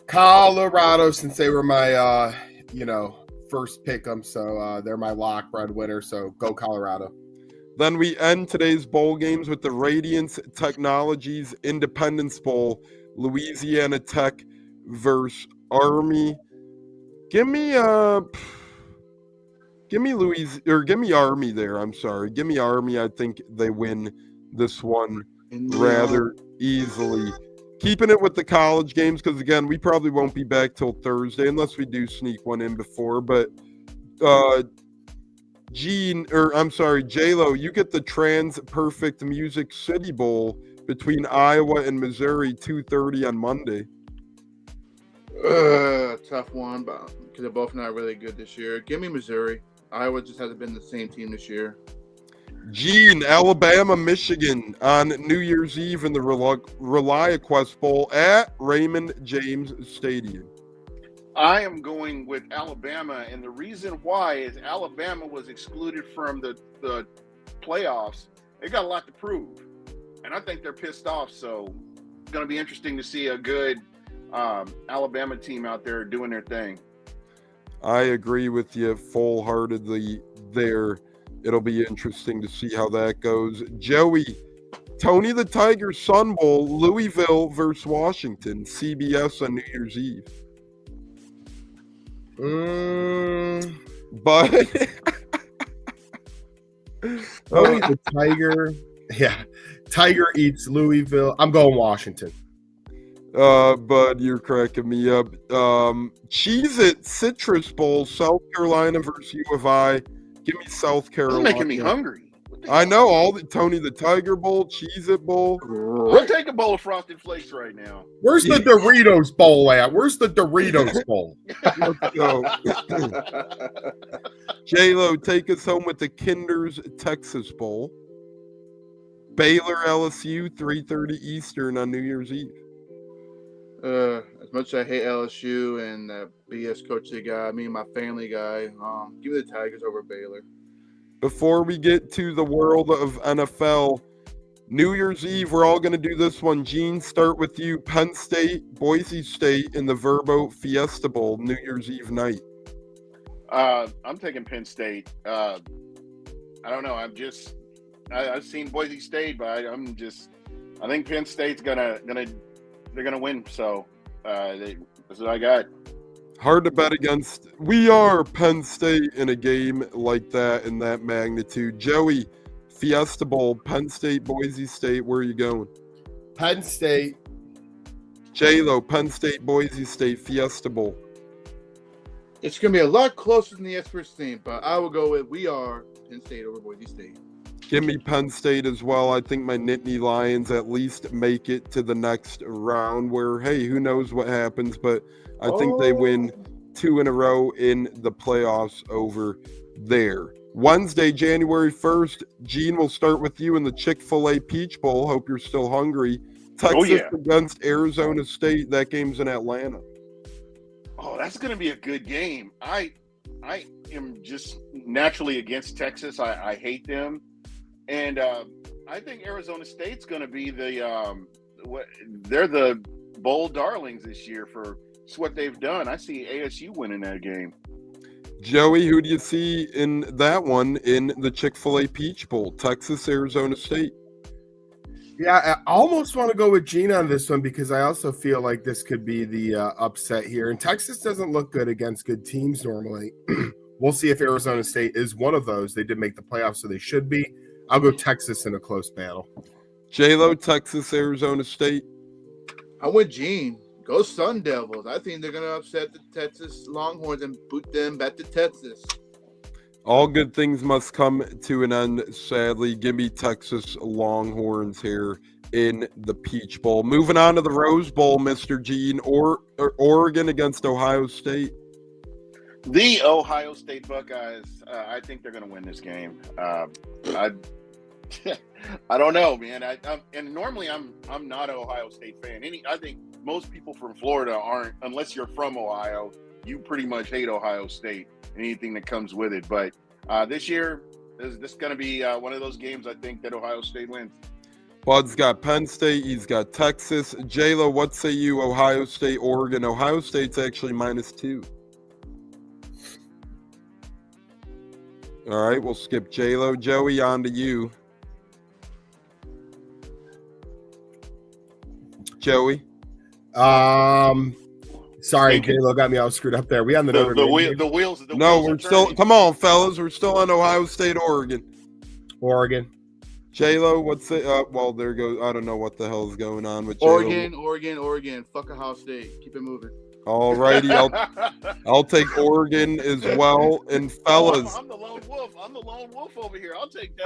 Colorado, since they were my, first pick 'em, so they're my lock breadwinner. So go Colorado. Then we end today's bowl games with the Radiance Technologies Independence Bowl, Louisiana Tech versus Army. Give me Army there. I'm sorry. Give me Army. I think they win this one rather easily. Keeping it with the college games, because again, we probably won't be back till Thursday unless we do sneak one in before. But J-Lo, you get the Trans Perfect Music City Bowl between Iowa and Missouri, 2:30 on Monday. Tough one, but because they're both not really good this year. Give me Missouri. Iowa just hasn't been the same team this year. Gene, Alabama, Michigan on New Year's Eve in the ReliaQuest Bowl at Raymond James Stadium. I am going with Alabama, and the reason why is Alabama was excluded from the playoffs. They got a lot to prove, and I think they're pissed off. So it's going to be interesting to see a good Alabama team out there doing their thing. I agree with you full-heartedly there. It'll be interesting to see how that goes. Joey, Tony the Tiger Sun Bowl, Louisville versus Washington, CBS on New Year's Eve. But Tony the Tiger. Yeah. Tiger eats Louisville. I'm going Washington. But you're cracking me up. Cheez-It Citrus Bowl, South Carolina versus U of I. Give me South Carolina. It's making me hungry. I know all the Tony the Tiger Bowl, Cheez-It Bowl. We'll take a bowl of Frosted Flakes right now. Where's the Doritos Bowl at? Where's the Doritos Bowl? Let's go. J-Lo, take us home with the Kinder's Texas Bowl. Baylor LSU, 3:30 Eastern on New Year's Eve. As much as I hate LSU and the BS coach they got, me and my family guy, give me the Tigers over Baylor. Before we get to the world of NFL, New Year's Eve, we're all going to do this one. Gene, start with you. Penn State, Boise State in the Verbo Fiesta Bowl, New Year's Eve night. I'm taking Penn State. I don't know. I've seen Boise State, but I think Penn State's they're gonna win. So that's what I got. Hard to bet against. We are Penn State in a game like that in that magnitude. Joey, Fiesta Bowl, Penn State, Boise State. Where are you going? Penn State. J-Lo, Penn State, Boise State, Fiesta Bowl. It's going to be a lot closer than the experts think, but I will go with we are Penn State over Boise State. Give me Penn State as well. I think my Nittany Lions at least make it to the next round where, hey, who knows what happens, but I think they win 2 in a row in the playoffs over there. Wednesday, January 1st, Gene, will start with you in the Chick-fil-A Peach Bowl. Hope you're still hungry. Texas against Arizona State. That game's in Atlanta. Oh, that's going to be a good game. I am just naturally against Texas. I hate them. And I think Arizona State's going to be they're the bowl darlings this year for what they've done. I see ASU winning that game. Joey, who do you see in that one in the Chick-fil-A Peach Bowl? Texas, Arizona State. Yeah, I almost want to go with Gene on this one because I also feel like this could be the upset here. And Texas doesn't look good against good teams normally. We'll see if Arizona State is one of those. They did make the playoffs, so they should be. I'll go Texas in a close battle. J-Lo, Texas, Arizona State. I'm with Gene. Go Sun Devils. I think they're going to upset the Texas Longhorns and boot them back to Texas. All good things must come to an end, sadly. Give me Texas Longhorns here in the Peach Bowl. Moving on to the Rose Bowl, Mr. Gene, or Oregon against Ohio State. The Ohio State Buckeyes, I think they're going to win this game. I don't know, man. And normally I'm not an Ohio State fan. I think most people from Florida aren't, unless you're from Ohio. You pretty much hate Ohio State and anything that comes with it. But this year, This is going to be one of those games I think that Ohio State wins. Bud's got Penn State. He's got Texas. J-Lo, what say you? Ohio State, Oregon. Ohio State's actually -2. All right, we'll skip J-Lo. Joey, on to you. Joey? Sorry, J-Lo got me all screwed up there. We on the Notre Dame game? The wheels. No, wheels we're still. Come on, fellas. We're still on Ohio State, Oregon. Oregon. J-Lo, what's it? Well, there goes. I don't know what the hell is going on with J-Lo. Oregon. Fuck Ohio State. Keep it moving. All righty, I'll take Oregon as well. And fellas, I'm the lone wolf. I'm the lone wolf over here. I'll take that.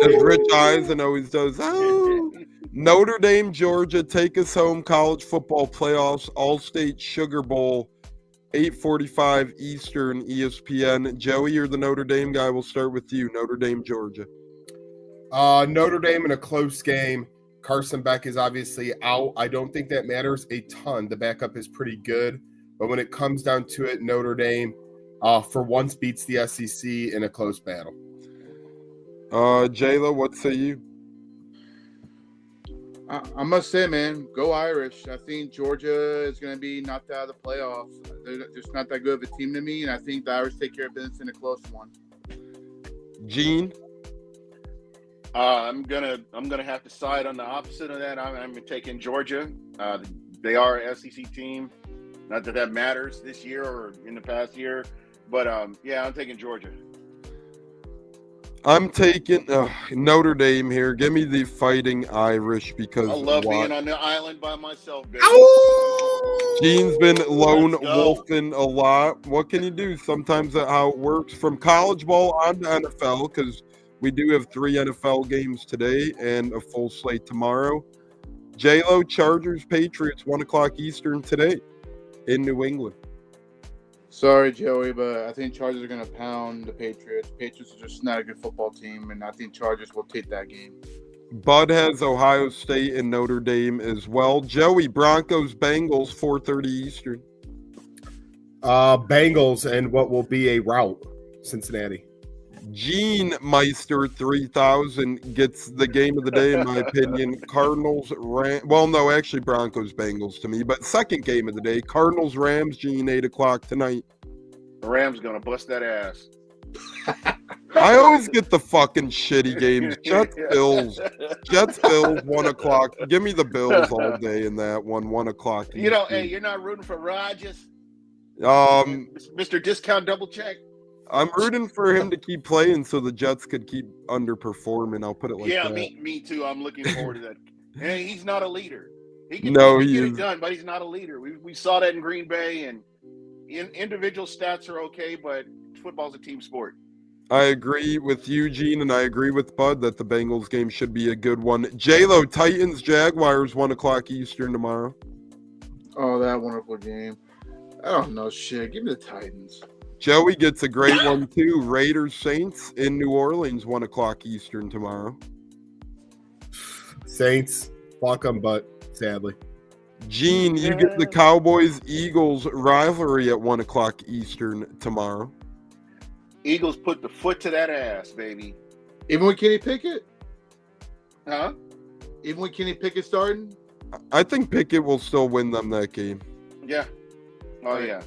as Rich Eisen always does. Oh. Notre Dame, Georgia, take us home. College football playoffs, All-State Sugar Bowl, 8:45 Eastern, ESPN. Joey, you're the Notre Dame guy. We'll start with you. Notre Dame, Georgia. Notre Dame in a close game. Carson Beck is obviously out. I don't think that matters a ton. The backup is pretty good. But when it comes down to it, Notre Dame, for once, beats the SEC in a close battle. J-Lo, what say you? I must say, man, go Irish. I think Georgia is going to be knocked out of the playoffs. They're just not that good of a team to me, and I think the Irish take care of business in a close one. Gene? I'm gonna have to side on the opposite of that. I'm taking Georgia. They are an SEC team. Not that matters this year or in the past year, but yeah, I'm taking Georgia. I'm taking Notre Dame here. Give me the Fighting Irish because I love being on the island by myself, baby. Gene's been lone wolfing a lot. What can you do? Sometimes that's how it works. From college ball on to NFL, because we do have 3 NFL games today and a full slate tomorrow. J-Lo, Chargers, Patriots, 1 o'clock Eastern today in New England. Sorry, Joey, but I think Chargers are going to pound the Patriots. Patriots are just not a good football team, and I think Chargers will take that game. Bud has Ohio State and Notre Dame as well. Joey, Broncos, Bengals, 4:30 Eastern. Bengals and what will be a rout, Cincinnati. Gene Meister 3000 gets the game of the day, in my opinion. Cardinals, actually Broncos, Bengals to me, but second game of the day, Cardinals, Rams. Gene, 8 o'clock tonight. The Rams gonna bust that ass. I always get the fucking shitty games. Jets, Bills, 1 o'clock. Give me the Bills all day in that one, 1 o'clock. You know, hey, you're not rooting for Rodgers? Mr. Discount Double Check. I'm rooting for him to keep playing so the Jets could keep underperforming. I'll put it like that. Yeah, me too. I'm looking forward to that. And he's not a leader. He can get it done, but he's not a leader. We saw that in Green Bay, and individual stats are okay, but football's a team sport. I agree with Eugene, and I agree with Bud that the Bengals game should be a good one. J-Lo, Titans, Jaguars, 1 o'clock Eastern tomorrow. Oh, that wonderful game. I don't know shit. Give me the Titans. Joey gets a great one, too. Raiders, Saints in New Orleans, 1 o'clock Eastern tomorrow. Saints, fuck them, but sadly. Gene, you get the Cowboys-Eagles rivalry at 1 o'clock Eastern tomorrow. Eagles put the foot to that ass, baby. Even with Kenny Pickett? Huh? Even with Kenny Pickett starting? I think Pickett will still win them that game. Yeah. Oh, yeah.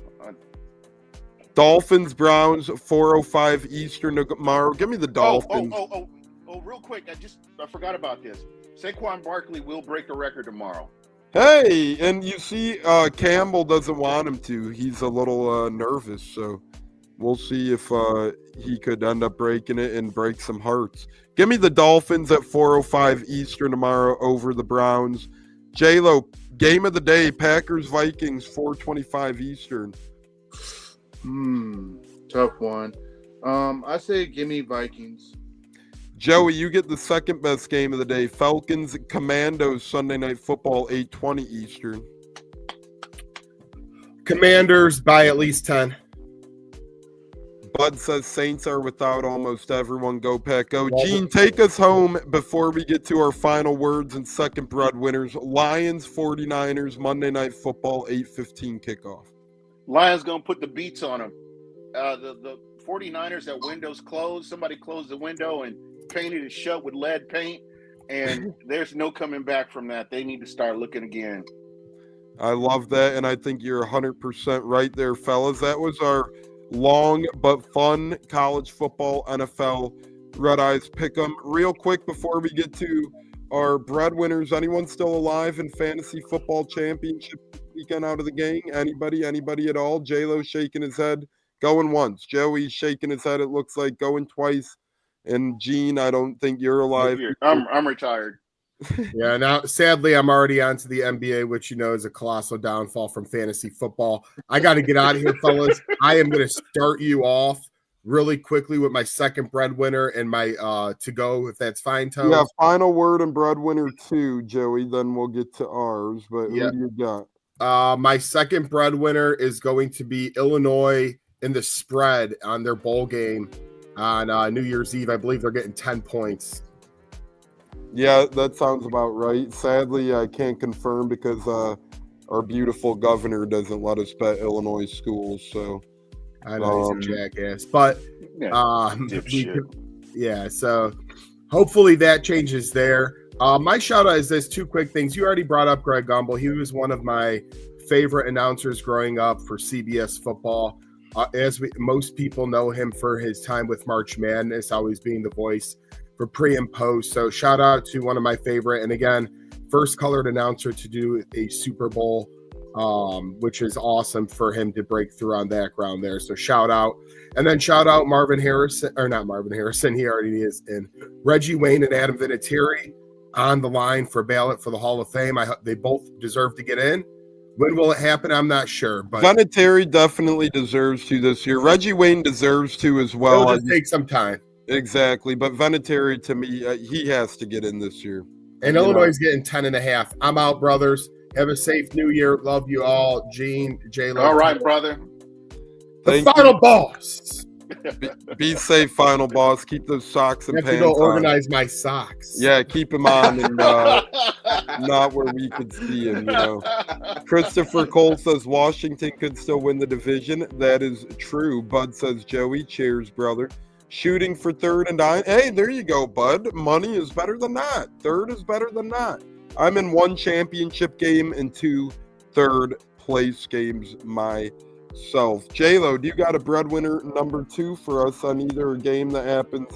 Dolphins, Browns, 4:05 Eastern tomorrow. Give me the Dolphins. Oh, real quick. I forgot about this. Saquon Barkley will break the record tomorrow. Hey, and you see Campbell doesn't want him to. He's a little nervous, so we'll see if he could end up breaking it and break some hearts. Give me the Dolphins at 4:05 Eastern tomorrow over the Browns. J-Lo, game of the day, Packers, Vikings, 4:25 Eastern. Tough one. I say give me Vikings. Joey, you get the second best game of the day. Falcons, Commandos, Sunday Night Football, 8:20 Eastern. Commanders by at least 10. Bud says Saints are without almost everyone. Go Pack, go. Gene, take us home before we get to our final words and second breadwinners. Lions, 49ers, Monday Night Football, 8:15 kickoff. Lions gonna put the beats on them. the 49ers that windows closed. Somebody closed the window and painted it shut with lead paint, and there's no coming back from that. They need to start looking again. I love that, and I think you're 100% right there, fellas. That was our long but fun college football NFL Red Eyes Pick'em. Real quick before we get to our breadwinners, anyone still alive in fantasy football championship weekend out of the gang? Anybody at all? J-Lo shaking his head, going once. Joey's shaking his head, it looks like, going twice. And Gene, I don't think you're alive. I'm retired. Yeah, now sadly I'm already on to the NBA, which is a colossal downfall from fantasy football. I got to get out of here, fellas. I am going to start you off really quickly with my second breadwinner and my to go, if that's fine, Tone. Yeah, final word and breadwinner 2, Joey. Then we'll get to ours. But who do you got? My second breadwinner is going to be Illinois in the spread on their bowl game on New Year's Eve. I believe they're getting 10 points. Yeah, that sounds about right. Sadly, I can't confirm because our beautiful governor doesn't let us bet Illinois schools. So I know he's a jackass, but so hopefully that changes there. My shout out is this: 2 quick things. You already brought up Greg Gumbel. He was one of my favorite announcers growing up for CBS football. Most people know him for his time with March Madness, always being the voice for pre and post. So shout out to one of my favorite, and again, first colored announcer to do a Super Bowl, which is awesome for him to break through on that ground there. So shout out. And then shout out Marvin Harrison, or not Marvin Harrison, he already is in. Reggie Wayne and Adam Vinatieri on the line for ballot for the Hall of Fame. They both deserve to get in. When will it happen? I'm not sure. But Vinatieri definitely deserves to this year. Reggie Wayne deserves to as well. It'll just take some time. Exactly. But Vinatieri, to me, he has to get in this year. And Illinois is getting 10.5. I'm out, brothers. Have a safe New Year. Love you all. Gene, J-Lo. All right, brother. The final boss. Be safe, final boss. Keep those socks and I have pants to go on. organize my socks. Yeah, keep them on and not where we could see him, Christopher Cole says Washington could still win the division. That is true. Bud says Joey. Cheers, brother. Shooting for 3rd and 9. Hey, there you go, Bud. Money is better than not. 3rd is better than not. I'm in 1 championship game and 2 third place games myself. J-Lo, do you got a breadwinner number 2 for us on either a game that happens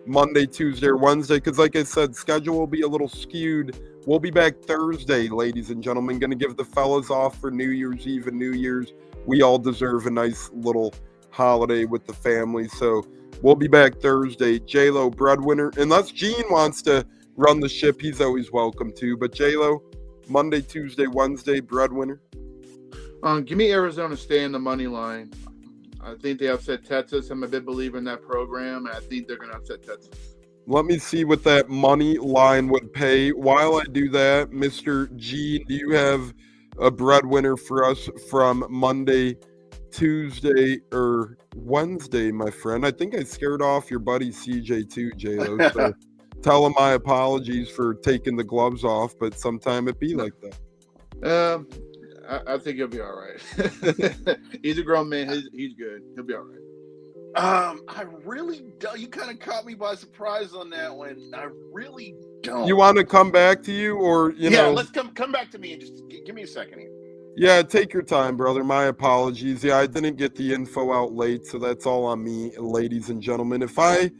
Monday, Tuesday, or Wednesday? Because like I said, schedule will be a little skewed. We'll be back Thursday, ladies and gentlemen. Going to give the fellas off for New Year's Eve and New Year's. We all deserve a nice little holiday with the family. So we'll be back Thursday. J-Lo, breadwinner. Unless Gene wants to run the ship, he's always welcome to. But J-Lo, Monday, Tuesday, Wednesday, breadwinner. Give me Arizona stay in the money line. I think they upset Texas. I'm a big believer in that program, and I think they're going to upset Texas. Let me see what that money line would pay. While I do that, Mr. G, do you have a breadwinner for us from Monday, Tuesday, or Wednesday, my friend? I think I scared off your buddy CJ too, J-Lo. So tell him my apologies for taking the gloves off, but sometime it be like that. I think he'll be all right. He's a grown man. He's good. He'll be all right. I really don't. You kind of caught me by surprise on that one. I really don't. You want to come back to you, or Yeah, let's come back to me and just give me a second here. Yeah, take your time, brother. My apologies. Yeah, I didn't get the info out late, so that's all on me, ladies and gentlemen. If I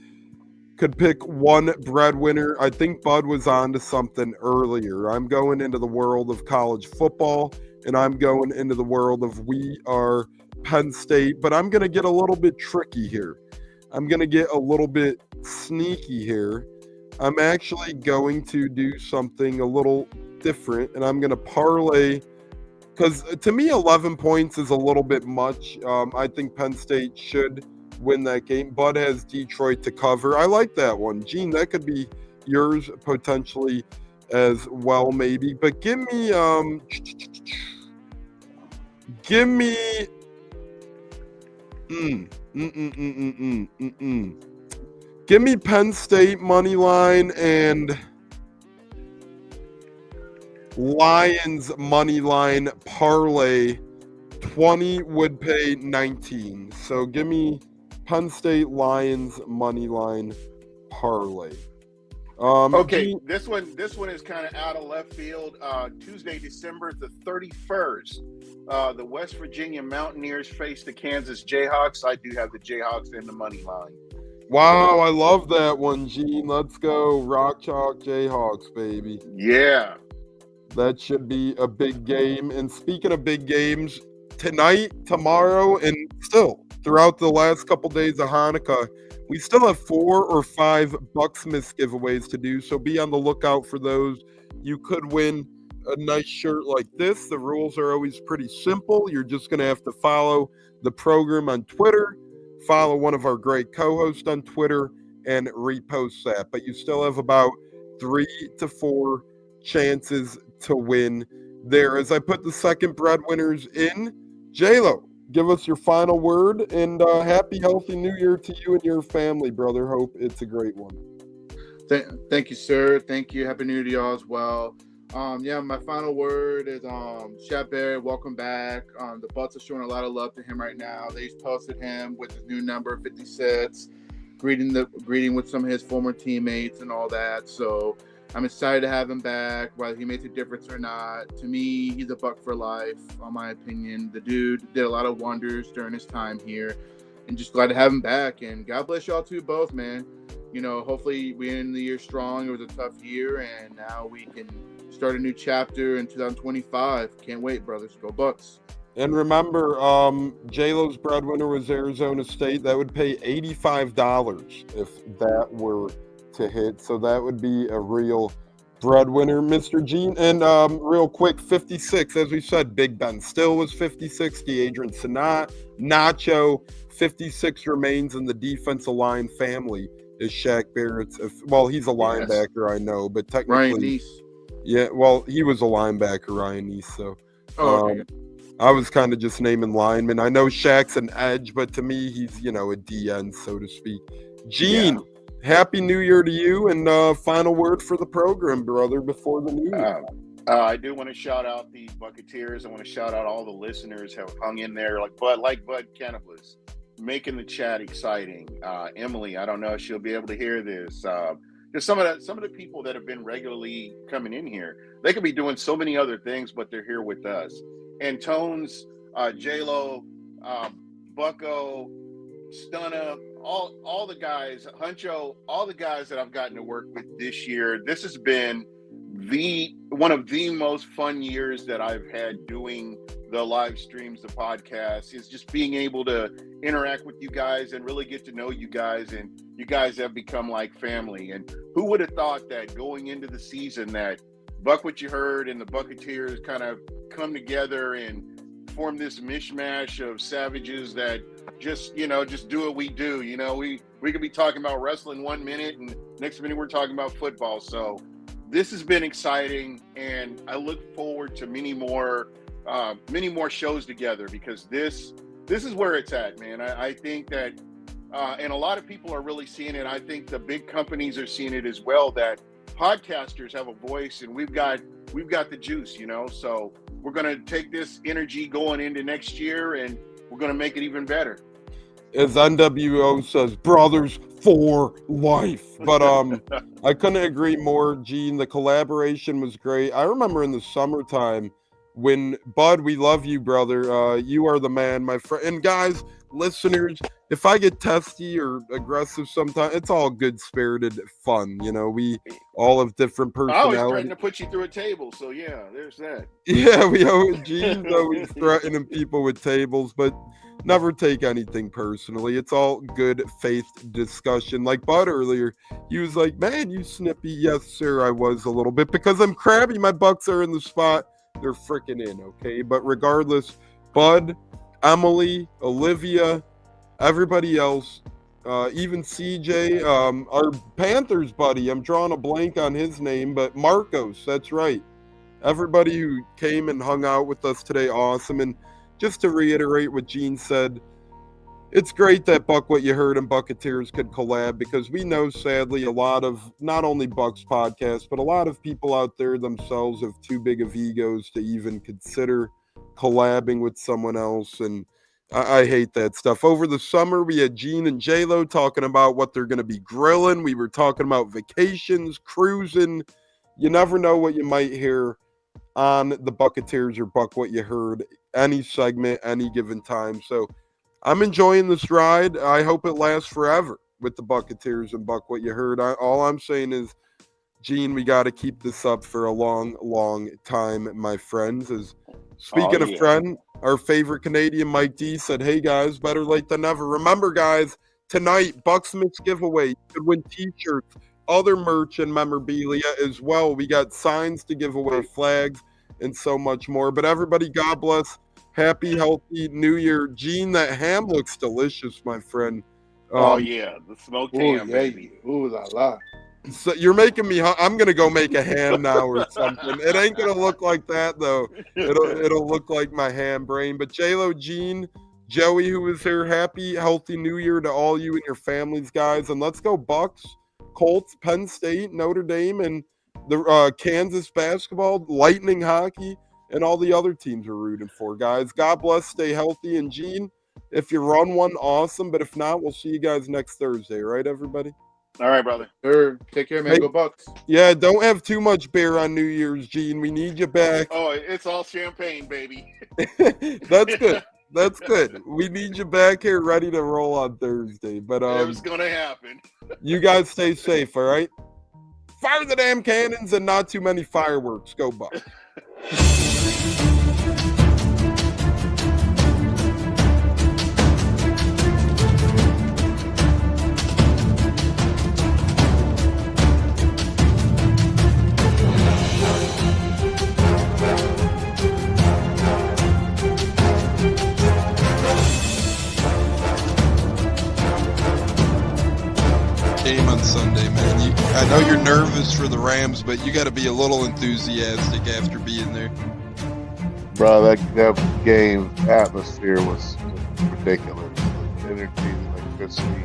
could pick one breadwinner, I think Bud was on to something earlier. I'm going into the world of college football, and I'm going into the world of we are Penn State, but I'm going to get a little bit tricky here. I'm going to get a little bit sneaky here. I'm actually going to do something a little different, and I'm going to parlay, because to me 11 points is a little bit much. I think Penn State should win that game. Bud has Detroit to cover. I like that one. Gene, that could be yours potentially as well, maybe. But give me give me Penn State money line and Lions money line parlay 20 would pay 19. So give me Penn State Lions money line parlay. Okay, this one is kind of out of left field. Tuesday, December the 31st, the West Virginia Mountaineers face the Kansas Jayhawks. I do have the Jayhawks in the money line. Wow, I love that one, Gene. Let's go. Rock Chalk Jayhawks, baby. Yeah. That should be a big game. And speaking of big games, tonight, tomorrow, and still throughout the last couple days of Hanukkah, we still have 4 or 5 BUCSMAS giveaways to do, so be on the lookout for those. You could win a nice shirt like this. The rules are always pretty simple. You're just going to have to follow the program on Twitter, follow one of our great co-hosts on Twitter, and repost that. But you still have about 3 to 4 chances to win there. As I put the second breadwinners in, J-Lo, give us your final word, and happy, healthy New Year to you and your family, brother. Hope it's a great one. Thank you, sir. Thank you. Happy New Year to y'all as well. My final word is Shaq Barrett, welcome back. The Bucs are showing a lot of love to him right now. They just posted him with his new number 56, greeting with some of his former teammates and all that. So I'm excited to have him back, whether he makes a difference or not. To me, he's a Buck for life, in my opinion. The dude did a lot of wonders during his time here, and just glad to have him back. And God bless y'all too, both, man. You know, hopefully we end the year strong. It was a tough year, and now we can start a new chapter in 2025. Can't wait, brothers. Go Bucs. And remember, J-Lo's breadwinner was Arizona State. That would pay $85 if that were to hit. So that would be a real breadwinner, Mr. Gene. And real quick, 56, as we said, Big Ben still was 56. Adrian Sanat, Nacho, 56 remains in the defensive line family. Is Shaq Barrett's? Well, he's a linebacker, I know, but technically, Ryan Neese. Yeah, well, he was a linebacker, Ryan Neese. So, okay. I was kind of just naming linemen. I know Shaq's an edge, but to me, he's a DN, so to speak. Gene, Happy New Year to you, and final word for the program, brother, before the New Year. I do want to shout out the Buccaneers. I want to shout out all the listeners who have hung in there, like Bud Cannabis, making the chat exciting. Emily, I don't know if she'll be able to hear this. Just some of the people that have been regularly coming in here, they could be doing so many other things, but they're here with us. And Tones, J-Lo, Bucko, Stunna, all the guys, Huncho, all the guys that I've gotten to work with this year. This has been one of the most fun years that I've had doing the live streams, the podcast, is just being able to interact with you guys and really get to know you guys. And you guys have become like family. And who would have thought that going into the season that Buck What You Heard and the Buccaneers kind of come together and form this mishmash of savages that just do what we do. We could be talking about wrestling 1 minute and next minute we're talking about football. So this has been exciting, and I look forward to many more shows together, because this is where it's at, man. I think that, and a lot of people are really seeing it. I think the big companies are seeing it as well, that podcasters have a voice, and we've got the juice, so we're going to take this energy going into next year, and we're going to make it even better. As NWO says, brothers for life. But I couldn't agree more, Gene. The collaboration was great. I remember in the summertime when, Bud, we love you, brother. You are the man, my friend. And guys, listeners, if I get testy or aggressive sometimes, it's all good-spirited fun. We all have different personalities. I always threaten to put you through a table, so yeah, there's that. Yeah, Gene's always threatening people with tables, but never take anything personally. It's all good faith discussion. Like Bud earlier, he was like, man, you snippy. Yes, sir, I was a little bit, because I'm crabby. My Bucs are in the spot. They're freaking in, okay? But regardless, Bud, Emily, Olivia, everybody else, even CJ, our Panthers buddy, I'm drawing a blank on his name, but Marcos, that's right. Everybody who came and hung out with us today, awesome. And just to reiterate what Gene said, it's great that Buck What You Heard and Buccaneers could collab, because we know, sadly, a lot of not only Bucs podcasts, but a lot of people out there themselves have too big of egos to even consider collabing with someone else, and I hate that stuff. Over the summer, we had Gene and J-Lo talking about what they're going to be grilling. We were talking about vacations, cruising. You never know what you might hear on the Buccaneers or Buck What You Heard, any segment, any given time. So I'm enjoying this ride. I hope it lasts forever with the Buccaneers and Buck What You Heard. All I'm saying is, Gene, we got to keep this up for a long, long time, my friends. Speaking of friend, our favorite Canadian, Mike D, said, hey, guys, better late than never. Remember, guys, tonight, BUCSMAS giveaway. You could win T-shirts, other merch, and memorabilia as well. We got signs to give away, flags, and so much more. But everybody, God bless. Happy, healthy New Year. Gene, that ham looks delicious, my friend. The smoked ham, baby. Ooh la la. So you're making me. I'm gonna go make a ham now or something. It ain't gonna look like that though. It'll look like my ham brain. But J-Lo, Gene, Joey, who is here, happy, healthy New Year to all you and your families, guys. And let's go Bucs, Colts, Penn State, Notre Dame, and the Kansas basketball, Lightning hockey, and all the other teams we're rooting for, guys. God bless. Stay healthy. And Gene, if you run one, awesome. But if not, we'll see you guys next Thursday, right, everybody? All right, brother. Sure. Take care, man. Hey, go Bucks. Yeah, don't have too much beer on New Year's, Gene. We need you back. Oh, it's all champagne, baby. That's good. That's good. We need you back here ready to roll on Thursday. But it was going to happen. You guys stay safe, all right? Fire the damn cannons and not too many fireworks. Go Bucks. Game on Sunday, man. I know you're nervous for the Rams, but you got to be a little enthusiastic after being there. Bro, that game atmosphere was just ridiculous. The energy, the electricity.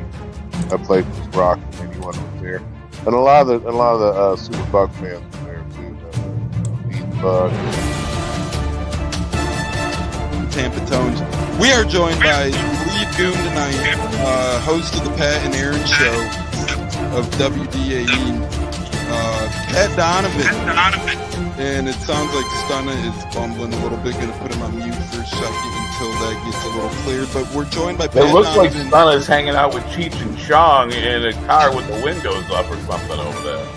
That place was rocking. Anyone was there, and a lot of the Super Buck fans were there too. The Bucs. Tampa Tones. We are joined by lead goon tonight, host of the Pat and Aaron Show of WDAE, Pat Donovan. And it sounds like Stunna is bumbling a little bit. Going to put him on mute for a second until that gets a little cleared. But we're joined by Pat It looks like Donovan. Stunna's hanging out with Cheech and Chong in a car with the windows up or something over there.